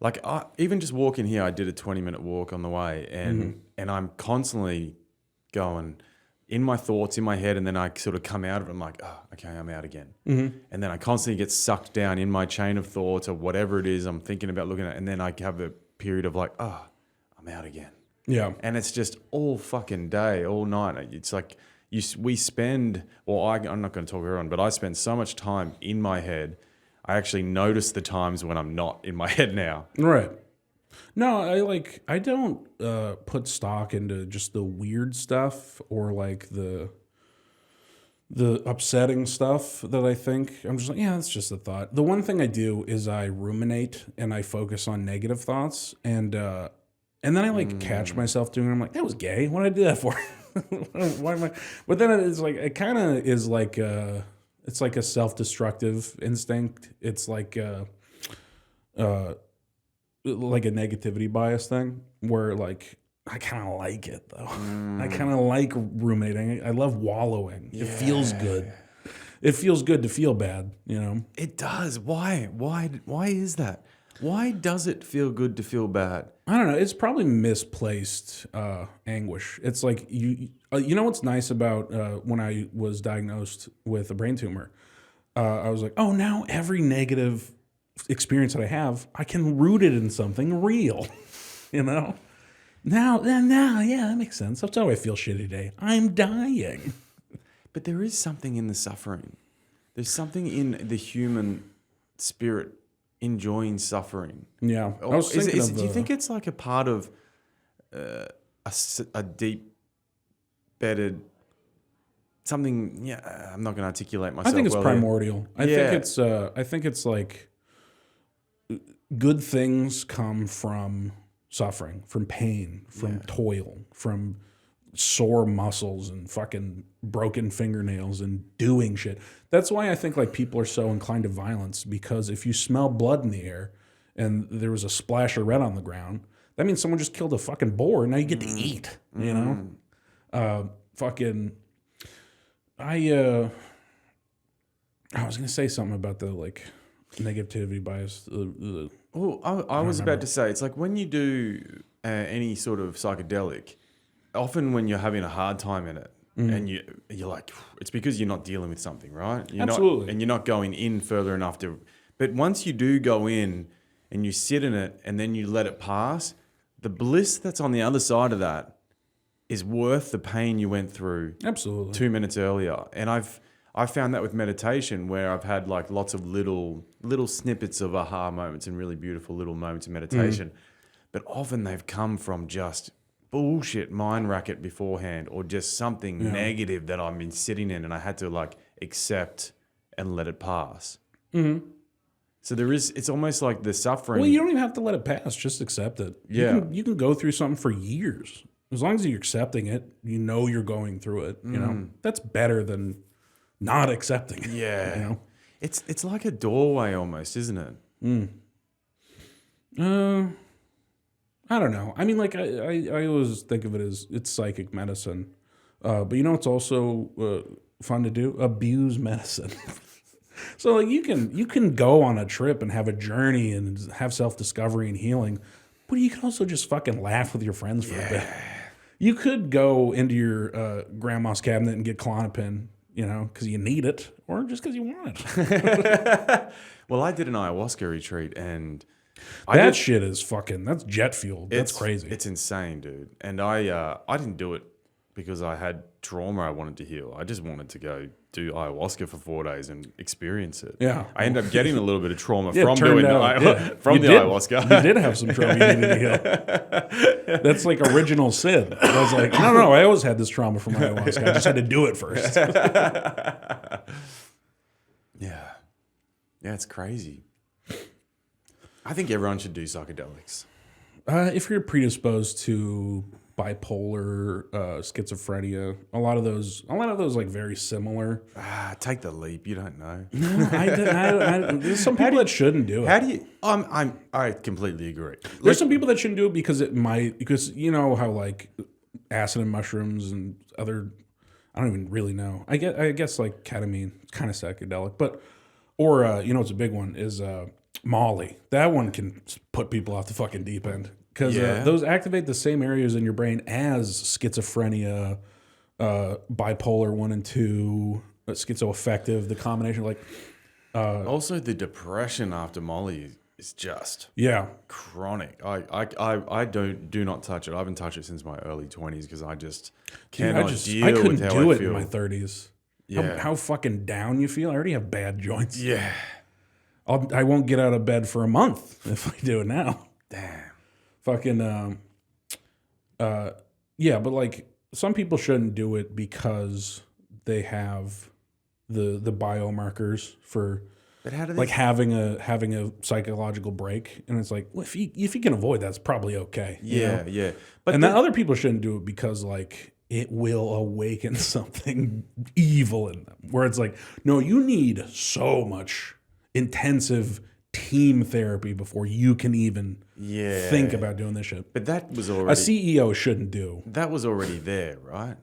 like even just walking here, I did a 20-minute walk on the way, and I'm constantly going in my thoughts, in my head, and then I sort of come out of it. I'm like, oh, okay, I'm out again. And then I constantly get sucked down in my chain of thoughts or whatever it is I'm thinking about looking at, and then I have a period of like, oh, I'm out again. Yeah. And it's just all fucking day, all night. It's like we spend, or I'm not going to talk everyone, but I spend so much time in my head. I actually notice the times when I'm not in my head now. Right. No, I don't put stock into just the weird stuff or like the the upsetting stuff that I think, I'm just like, yeah, that's just a thought. The one thing I do is I ruminate and I focus on negative thoughts, and then I like catch myself doing it. I'm like, that was gay. What did I do that for? Why am I? But then it's like, it kind of is like it's like a self-destructive instinct. It's like a negativity bias thing where like I kind of like it though. I kind of like ruminating. I love wallowing. It feels good. It feels good to feel bad, you know? It does. Why? Why is that? Why does it feel good to feel bad? I don't know. It's probably misplaced anguish. It's like you know what's nice about when I was diagnosed with a brain tumor? I was like, oh, now every negative experience that I have, I can root it in something real, you know? Now, yeah, that makes sense. That's how I feel shitty today. I'm dying. But there is something in the suffering. There's something in the human spirit enjoying suffering. Yeah. I was thinking do you think it's like a part of a deep-bedded something? Yeah, I'm not going to articulate myself. I think it's well primordial. I think it's like good things come from suffering, from pain, from toil, from sore muscles and fucking broken fingernails and doing shit. That's why I think like people are so inclined to violence, because if you smell blood in the air and there was a splash of red on the ground, that means someone just killed a fucking boar and now you get to eat, you know? I was going to say something about the like negativity bias. Oh, I was about to say, it's like when you do any sort of psychedelic, often when you're having a hard time in it, and you're like, it's because you're not dealing with something, right? Absolutely. And you're not going in further enough to. But once you do go in and you sit in it and then you let it pass, the bliss that's on the other side of that is worth the pain you went through. Absolutely. 2 minutes earlier. And I've found that with meditation, where I've had like lots of little snippets of aha moments and really beautiful little moments of meditation. But often they've come from just bullshit mind racket beforehand, or just something negative that I've been sitting in and I had to like accept and let it pass. So it's almost like the suffering. Well, you don't even have to let it pass. Just accept it. Yeah. You can go through something for years. As long as you're accepting it, you know you're going through it. You know, that's better than not accepting it. Yeah. You know? It's like a doorway almost, isn't it? I don't know. I mean, like I always think of it as it's psychic medicine. But you know what's also fun to do? Abuse medicine. So like you can go on a trip and have a journey and have self-discovery and healing, but you can also just fucking laugh with your friends for a bit. You could go into your grandma's cabinet and get Klonopin, you know, because you need it, or just because you want it. Well, I did an ayahuasca retreat, and that shit is fucking, that's jet fuel. That's crazy. It's insane, dude. And I didn't do it because I had trauma I wanted to heal. I just wanted to go do ayahuasca for 4 days and experience it. Yeah. I ended up getting a little bit of trauma Yeah, from turned doing out, ayahuasca. You did have some trauma you needed to heal. That's like original sin. I was like, no, I always had this trauma from ayahuasca. I just had to do it first. Yeah. Yeah, it's crazy. I think everyone should do psychedelics. If you're predisposed to bipolar, schizophrenia, a lot of those like very similar. Take the leap. You don't know. No, there's some people that shouldn't do it. How do you? I completely agree. There's some people that shouldn't do it because you know how like acid and mushrooms and other, I don't even really know. I guess like ketamine, kind of psychedelic, but or you know what's a big one is Molly. That one can put people off the fucking deep end. Because those activate the same areas in your brain as schizophrenia, bipolar 1 and 2, schizoaffective, the combination. Like, also, the depression after Molly is just chronic. I do not touch it. I haven't touched it since my early 20s because I just cannot deal with how I feel. I couldn't do it in my 30s. Yeah. How fucking down you feel. I already have bad joints. Yeah. I won't get out of bed for a month if I do it now. Damn. Fucking, but like some people shouldn't do it because they have the biomarkers for But how do they? like having a psychological break, and it's like, well, if you can avoid that, it's probably okay. you know? Yeah. But And that other people shouldn't do it because like it will awaken something evil in them. Where it's like, no, you need so much intensive team therapy before you can even think about doing this shit. But that was A already CEO shouldn't do. that was already there, right?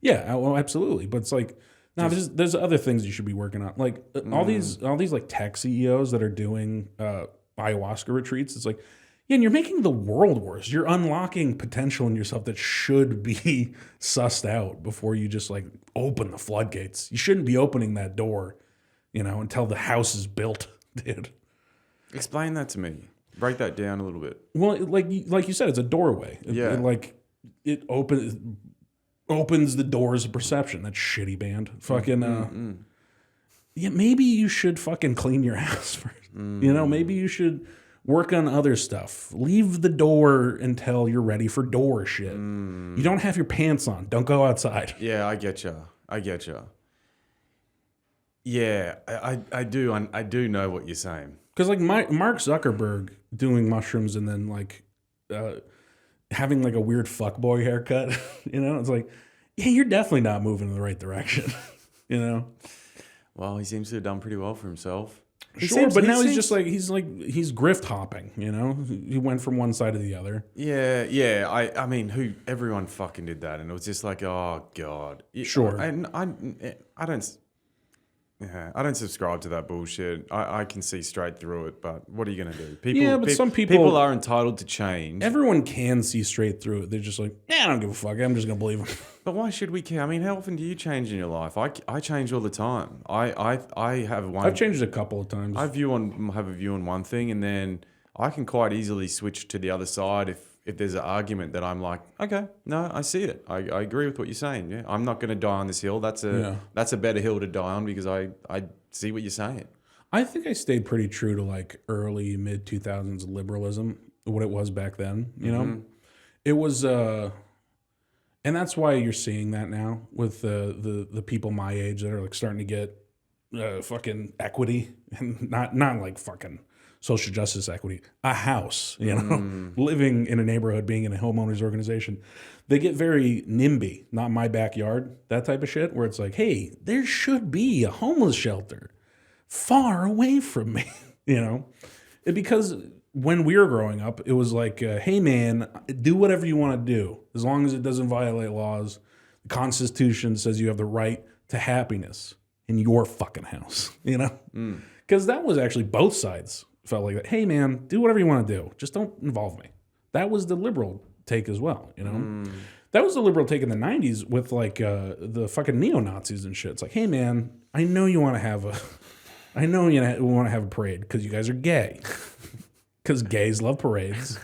Yeah, well, absolutely. But it's like, no, there's other things you should be working on. Like all these like tech CEOs that are doing ayahuasca retreats. It's like, yeah, and you're making the world worse. You're unlocking potential in yourself that should be sussed out before you just like open the floodgates. You shouldn't be opening that door, until the house is built, dude. Explain that to me. Break that down a little bit. Well, like you said, it's a doorway. It opens the doors of perception. That shitty band. Fucking yeah, maybe you should fucking clean your house first. Maybe you should work on other stuff. Leave the door until you're ready for door shit. You don't have your pants on. Don't go outside. Yeah, I get you. Yeah, I do know what you're saying. Because like Mark Zuckerberg doing mushrooms and then like having like a weird fuckboy haircut, it's like, yeah, you're definitely not moving in the right direction, Well, he seems to have done pretty well for himself. He's grift hopping, He went from one side to the other. Yeah. I mean, everyone fucking did that, and it was just like, oh god. Sure. I don't subscribe to that bullshit. I can see straight through it, but what are you going to do? Some people are entitled to change. Everyone can see straight through it. They're just like, I don't give a fuck. I'm just going to believe them. But why should we care? I mean, how often do you change in your life? I change all the time. I have one. I've changed a couple of times. I have a view on one thing, and then I can quite easily switch to the other side if there's an argument that I'm like, okay, no, I see it. I agree with what you're saying. Yeah, I'm not going to die on this hill. That's a better hill to die on because I see what you're saying. I think I stayed pretty true to like early mid 2000s liberalism, what it was back then. It was, and that's why you're seeing that now with the people my age that are like starting to get fucking equity and not like fucking social justice equity, a house, living in a neighborhood, being in a homeowners organization. They get very NIMBY, not my backyard, that type of shit, where it's like, hey, there should be a homeless shelter far away from me, because when we were growing up, it was like, hey man, do whatever you want to do, as long as it doesn't violate laws. The Constitution says you have the right to happiness in your fucking house, because that was actually both sides. Felt like that. Hey man, do whatever you want to do. Just don't involve me. That was the liberal take as well. That was the liberal take in the 90s with like the fucking neo-Nazis and shit. It's like, hey man, I know you want to have a parade because you guys are gay. Because gays love parades,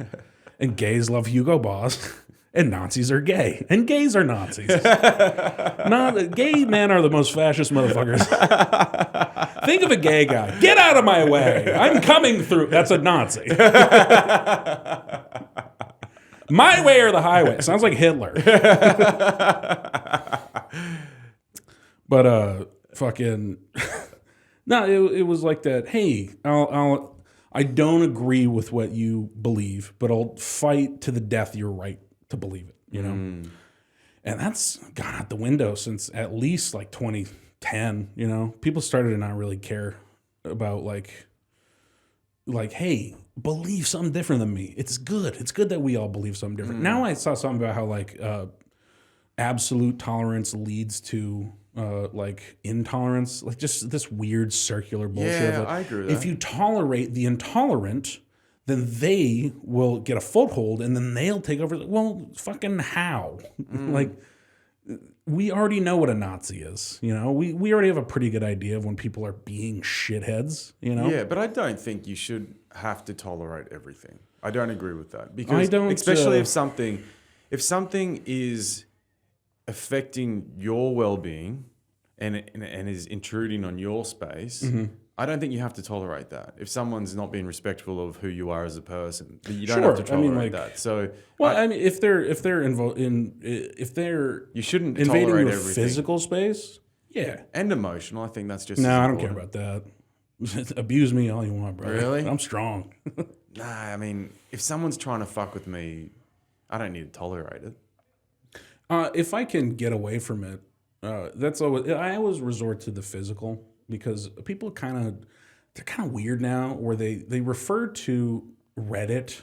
and gays love Hugo Boss, and Nazis are gay, and gays are Nazis. Gay men are the most fascist motherfuckers. Think of a gay guy. Get out of my way. I'm coming through. That's a Nazi. My way or the highway. Sounds like Hitler. But fucking no, it was like that. Hey, I don't agree with what you believe, but I'll fight to the death your right to believe it. And that's gone out the window since at least like 2010. People started to not really care about like, hey, believe something different than me. It's good. It's good that we all believe something different. Now I saw something about how like absolute tolerance leads to like intolerance, like just this weird circular bullshit. Yeah, I agree with that. If you tolerate the intolerant, then they will get a foothold and then they'll take over. Well, fucking how? Like, we already know what a Nazi is. We already have a pretty good idea of when people are being shitheads. Yeah, but I don't think you should have to tolerate everything. I don't agree with that because I don't, especially if something is affecting your well-being and is intruding on your space. I don't think you have to tolerate that. If someone's not being respectful of who you are as a person, you don't have to tolerate that. So, if they're you shouldn't invading your everything. physical space, Yeah. And emotional. I think that's just No, as I don't care important. about that. Abuse me all you want, bro. Really? I'm strong. Nah, I mean, if someone's trying to fuck with me, I don't need to tolerate it. If I can get away from it, I always resort to the physical because people they're kind of weird now where they refer to Reddit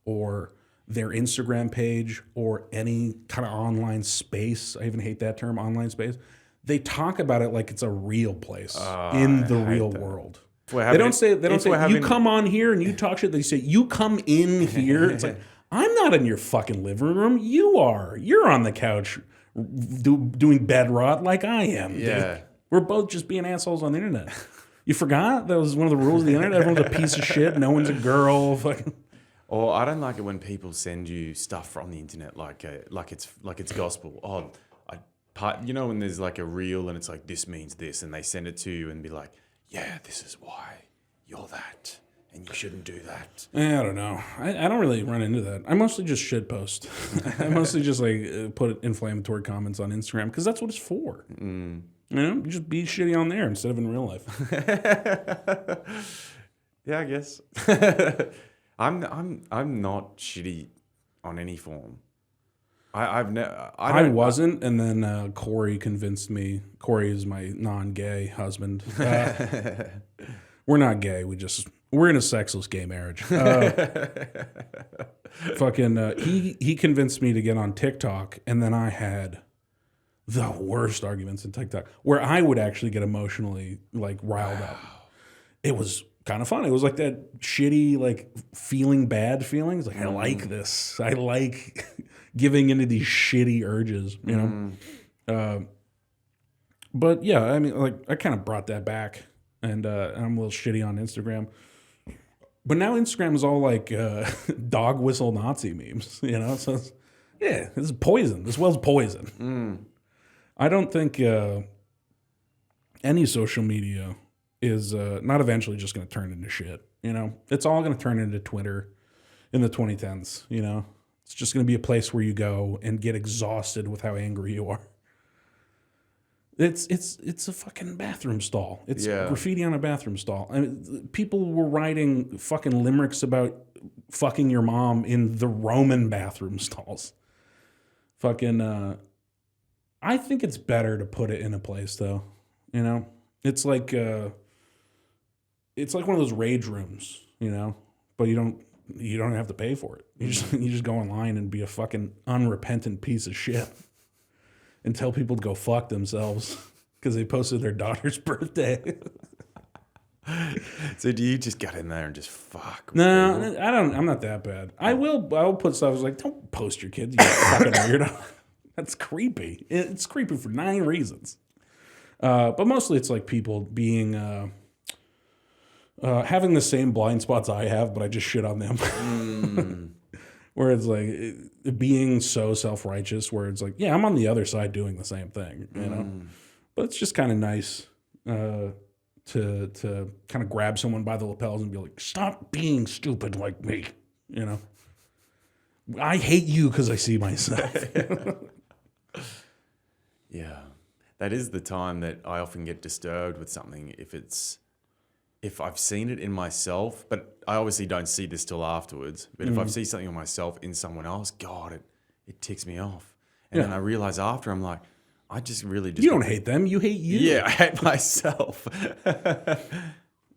or their Instagram page or any kind of online space. I even hate that term, online space. They talk about it like it's a real place in the real world. They don't say you come on here and you talk shit. They say you come in here. It's like, I'm not in your fucking living room. You are. You're on the couch doing bed rot like I am. Yeah. Dude. We're both just being assholes on the internet. You forgot? That was one of the rules of the internet. Everyone's a piece of shit. No one's a girl. Fucking. Or I don't like it when people send you stuff from the internet like it's gospel. Oh, you know when there's like a reel and it's like this means this, and they send it to you and be like, yeah, this is why you're that. And you shouldn't do that. I don't know. I don't really run into that. I mostly just shit post. I mostly just like put inflammatory comments on Instagram because that's what it's for. You know, you just be shitty on there instead of in real life. Yeah, I guess. I'm not shitty on any form. I wasn't, and then Corey convinced me. Corey is my non-gay husband. We're not gay. We're in a sexless gay marriage. He convinced me to get on TikTok, and then I had the worst arguments in TikTok where I would actually get emotionally like riled up. It was kind of fun. It was like that shitty, like feeling bad feelings. Like I like this. I like giving into these shitty urges, you know? But yeah, I mean, like I kind of brought that back. And I'm a little shitty on Instagram. But now Instagram is all like dog whistle Nazi memes, you know? So, this is poison. This well's poison. I don't think any social media is not eventually just going to turn into shit, you know? It's all going to turn into Twitter in the 2010s, you know? It's just going to be a place where you go and get exhausted with how angry you are. It's a fucking bathroom stall. It's graffiti on a bathroom stall. I mean, people were writing fucking limericks about fucking your mom in the Roman bathroom stalls. Fucking, I think it's better to put it in a place though. You know, it's like one of those rage rooms, you know, but you don't have to pay for it. You just go online and be a fucking unrepentant piece of shit. And tell people to go fuck themselves because they posted their daughter's birthday. So do you just get in there and just fuck? No, people? I don't. I'm not that bad. I will put stuff. I was like, don't post your kids, you fucking weirdo. That's creepy. It's creepy for 9 reasons. But mostly it's like people being having the same blind spots I have, but I just shit on them. Where it's like being so self-righteous, where it's like, yeah, I'm on the other side doing the same thing, you know? But it's just kind of nice to kind of grab someone by the lapels and be like, stop being stupid like me, you know? I hate you because I see myself. Yeah. That is the time that I often get disturbed with something if I've seen it in myself, but I obviously don't see this till afterwards. But if I've seen something of myself in someone else, God, it ticks me off. And then I realize after, I'm like, I just really just... You don't hate them, you hate you. Yeah, I hate myself.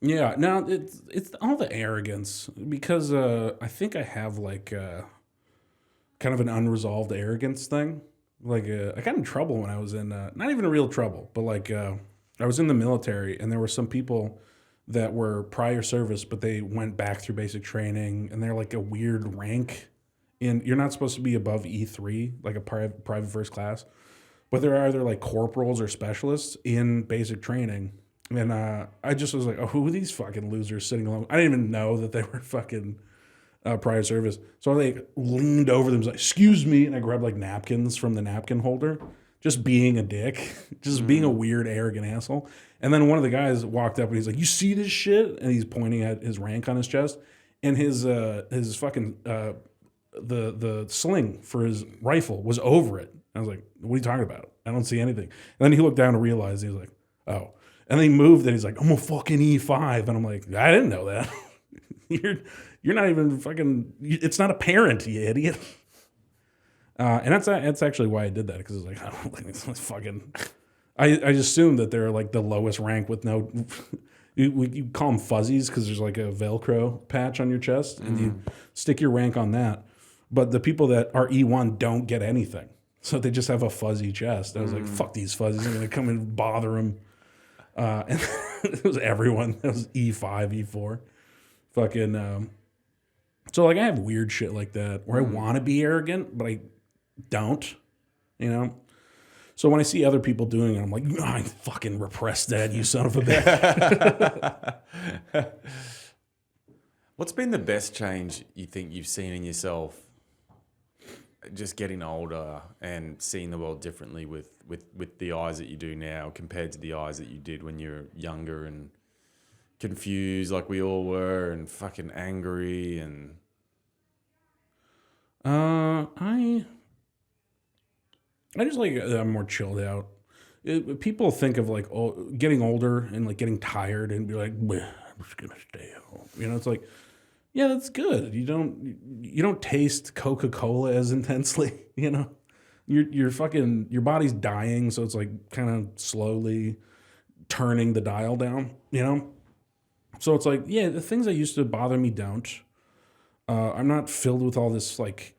Yeah, now it's all the arrogance because I think I have like kind of an unresolved arrogance thing. Like I got in trouble when I was in, not even real trouble, but like I was in the military and there were some people that were prior service, but they went back through basic training, and they're like a weird rank. And you're not supposed to be above E3, like a private first class, but there are either like corporals or specialists in basic training. And I just was like, oh, who are these fucking losers sitting along? I didn't even know that they were fucking prior service. So I like leaned over them, was like, excuse me, and I grabbed like napkins from the napkin holder. Just being a dick, just being a weird, arrogant asshole. And then one of the guys walked up and he's like, you see this shit? And he's pointing at his rank on his chest. And his fucking the sling for his rifle was over it. I was like, what are you talking about? I don't see anything. And then he looked down and realized, he was like, oh. And then he moved and he's like, I'm a fucking E5. And I'm like, I didn't know that. You're not even fucking, it's not apparent, you idiot. And that's actually why I did that, because it's like, I don't think it's fucking, I just assumed that they're like the lowest rank with no, you call them fuzzies because there's like a Velcro patch on your chest and you stick your rank on that. But the people that are E1 don't get anything. So they just have a fuzzy chest. I was like, fuck these fuzzies. I'm going to come and bother them. And it was everyone. It was E5, E4. Fucking, so like I have weird shit like that where I want to be arrogant, but I don't, you know? So when I see other people doing it, I'm like, oh, I fucking repressed that, you son of a bitch. What's been the best change you think you've seen in yourself, just getting older and seeing the world differently with the eyes that you do now compared to the eyes that you did when you were younger and confused like we all were and fucking angry and... I just like I'm more chilled out. People think of like getting older and like getting tired and be like, I'm just gonna stay home. You know, it's like, yeah, that's good. You don't taste Coca-Cola as intensely. You know, your body's dying, so it's like kind of slowly turning the dial down. You know, so it's like, yeah, the things that used to bother me don't. I'm not filled with all this like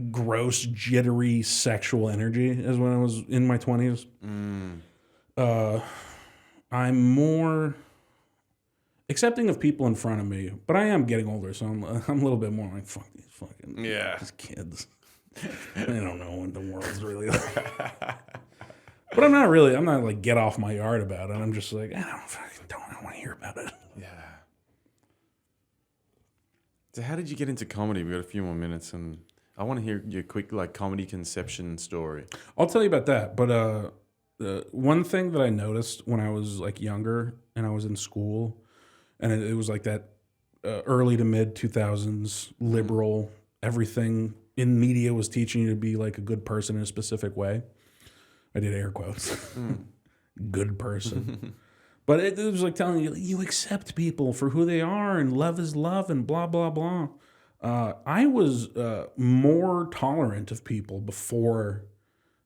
gross, jittery sexual energy as when I was in my 20s. I'm more accepting of people in front of me, but I am getting older, so I'm a little bit more like, fuck these fucking these kids. They don't know what the world's really like. But I'm not like get off my yard about it. I'm just like, I don't want to hear about it. Yeah. So how did you get into comedy? We've got a few more minutes and I want to hear your quick like comedy conception story. I'll tell you about that. But one thing that I noticed when I was like younger and I was in school, and it was like that early to mid 2000s liberal, everything in media was teaching you to be like a good person in a specific way. I did air quotes. Good person. But it was like telling you accept people for who they are and love is love and blah, blah, blah. I was more tolerant of people before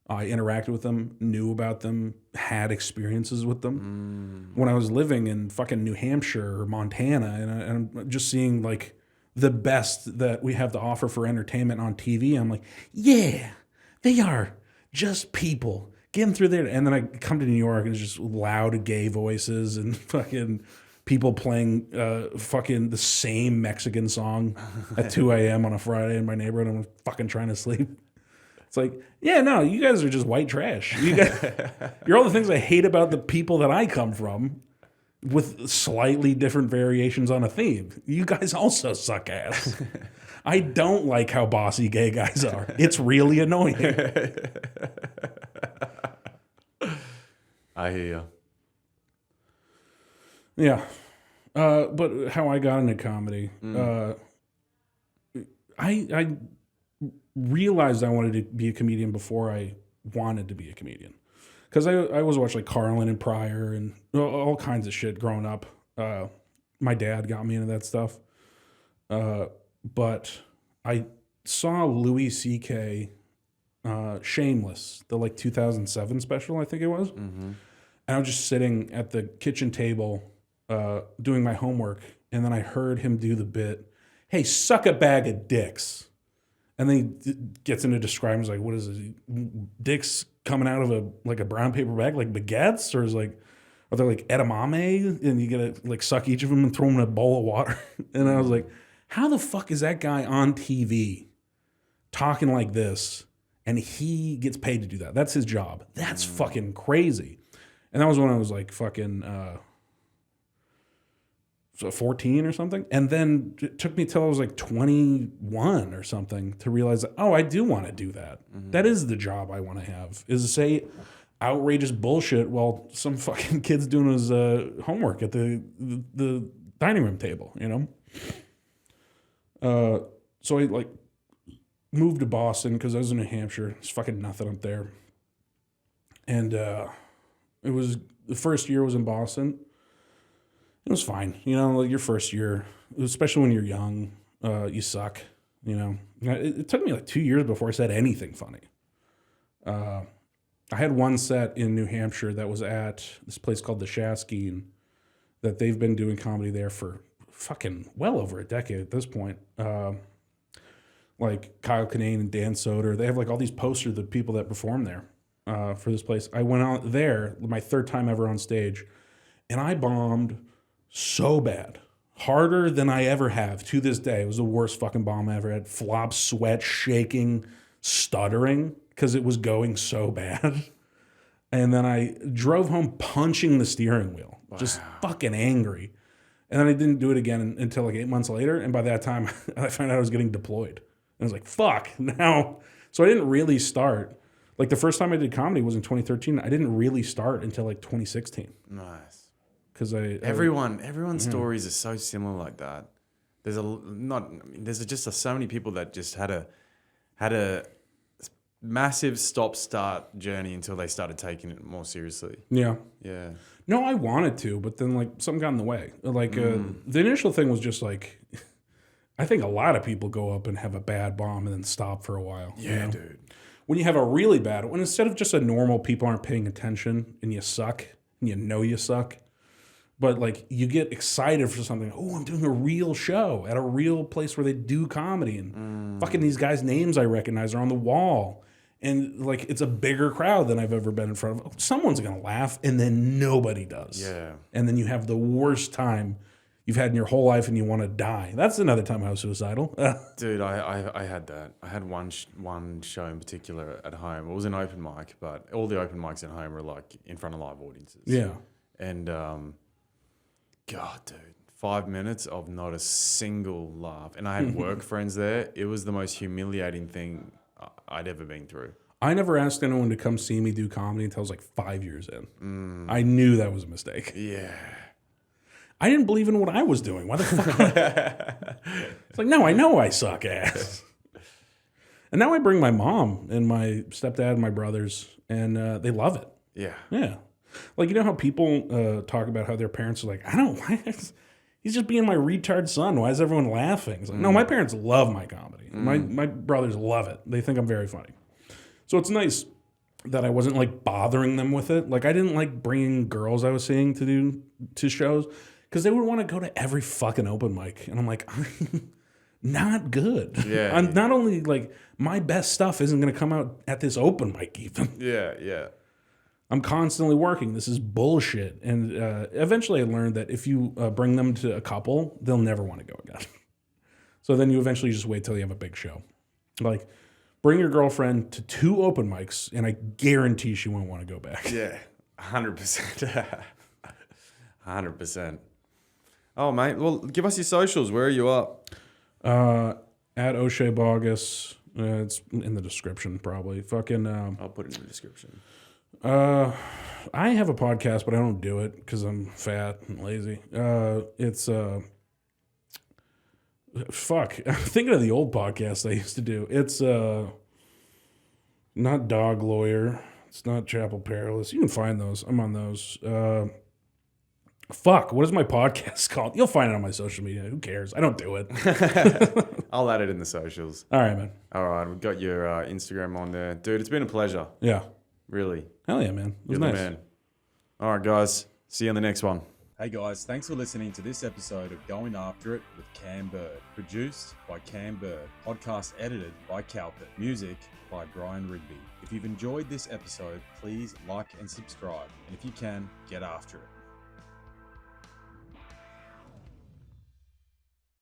I interacted with them, knew about them, had experiences with them. When I was living in fucking New Hampshire or Montana, and I'm just seeing like the best that we have to offer for entertainment on TV, I'm like, yeah, they are just people getting through there. And then I come to New York and it's just loud gay voices and fucking people playing fucking the same Mexican song at 2 a.m. on a Friday in my neighborhood. I'm fucking trying to sleep. It's like, yeah, no, you guys are just white trash. You're all the things I hate about the people that I come from with slightly different variations on a theme. You guys also suck ass. I don't like how bossy gay guys are. It's really annoying. I hear you. Yeah. But how I got into comedy, I realized I wanted to be a comedian before I wanted to be a comedian. Because I was watching like Carlin and Pryor and all kinds of shit growing up. My dad got me into that stuff. But I saw Louis C.K. Shameless, the like 2007 special, I think it was. And I was just sitting at the kitchen table doing my homework. And then I heard him do the bit, hey, suck a bag of dicks. And then he gets into describing, he's like, what is it? Dicks coming out of a brown paper bag, like baguettes? Or is like, are they like edamame? And you gotta like suck each of them and throw them in a bowl of water. And I was like, how the fuck is that guy on TV talking like this? And he gets paid to do that. That's his job. That's fucking crazy. And that was when I was like fucking 14 or something. And then it took me till I was like 21 or something to realize that, oh, I do want to do that. That is the job I want to have, is to say outrageous bullshit while some fucking kid's doing his homework at the dining room table, you know? so I like moved to Boston because I was in New Hampshire. It's fucking nothing up there. And it was the first year I was in Boston. It was fine. You know, like your first year, especially when you're young, you suck. You know, it took me like 2 years before I said anything funny. I had one set in New Hampshire that was at this place called the Shaskeen, that they've been doing comedy there for fucking well over a decade at this point. Like Kyle Kinane and Dan Soder, they have like all these posters of the people that perform there for this place. I went out there, my third time ever on stage, and I bombed so bad. Harder than I ever have to this day. It was the worst fucking bomb I ever had. Flop, sweat, shaking, stuttering because it was going so bad. And then I drove home punching the steering wheel, just fucking angry. And then I didn't do it again until like 8 months later. And by that time, I found out I was getting deployed. I was like, fuck, now. So I didn't really start. Like the first time I did comedy was in 2013. I didn't really start until like 2016. Nice. Because everyone's stories are so similar like that. There's just so many people that just had a massive stop-start journey until they started taking it more seriously. Yeah. Yeah. No, I wanted to, but then like something got in the way. Like the initial thing was just like, I think a lot of people go up and have a bad bomb and then stop for a while. Yeah, you know? dude. When you have a really bad one, instead of just a normal people aren't paying attention and you suck and you know you suck, but like you get excited for something. Oh, I'm doing a real show at a real place where they do comedy and fucking these guys' names I recognize are on the wall. And like it's a bigger crowd than I've ever been in front of. Someone's gonna laugh and then nobody does. Yeah. And then you have the worst time you've had in your whole life and you want to die. That's another time I was suicidal. Dude, I had that. I had one show in particular at home. It was an open mic, but all the open mics at home were like in front of live audiences. Yeah. And God, dude, 5 minutes of not a single laugh. And I had work friends there. It was the most humiliating thing I'd ever been through. I never asked anyone to come see me do comedy until I was like 5 years in. I knew that was a mistake. Yeah. I didn't believe in what I was doing. Why the fuck? It's like, no, I know I suck ass. And now I bring my mom and my stepdad and my brothers, and they love it. Yeah. Yeah. Like, you know how people talk about how their parents are like, I don't, he's just being my retard son. Why is everyone laughing? It's like, no, my parents love my comedy. My brothers love it. They think I'm very funny. So it's nice that I wasn't like bothering them with it. Like I didn't like bringing girls I was seeing to shows because they would want to go to every fucking open mic. And I'm like, I'm not good. Yeah. I'm not only like my best stuff isn't going to come out at this open mic even. Yeah, yeah. I'm constantly working. This is bullshit. And eventually I learned that if you bring them to a couple, they'll never want to go again. So then you eventually just wait till you have a big show. Like, bring your girlfriend to 2 open mics, and I guarantee she won't want to go back. Yeah, 100%. 100%. Oh, mate. Well, give us your socials. Where are you up? At Osheé Baugus. It's in the description, probably. Fucking. I'll put it in the description. I have a podcast, but I don't do it because I'm fat and lazy. It's fuck. I'm thinking of the old podcast I used to do. It's not Dog Lawyer. It's not Chapel Perilous. You can find those. I'm on those. Fuck. What is my podcast called? You'll find it on my social media. Who cares? I don't do it. I'll add it in the socials. All right, man. All right, we've got your Instagram on there, dude. It's been a pleasure. Yeah. Really. Hell yeah, man. It was You're nice. the man. All right, guys. See you on the next one. Hey guys, thanks for listening to this episode of Going After It with Cam Bird. Produced by Cam Bird. Podcast edited by Calpit. Music by Brian Rigby. If you've enjoyed this episode, please like and subscribe. And if you can, get after it.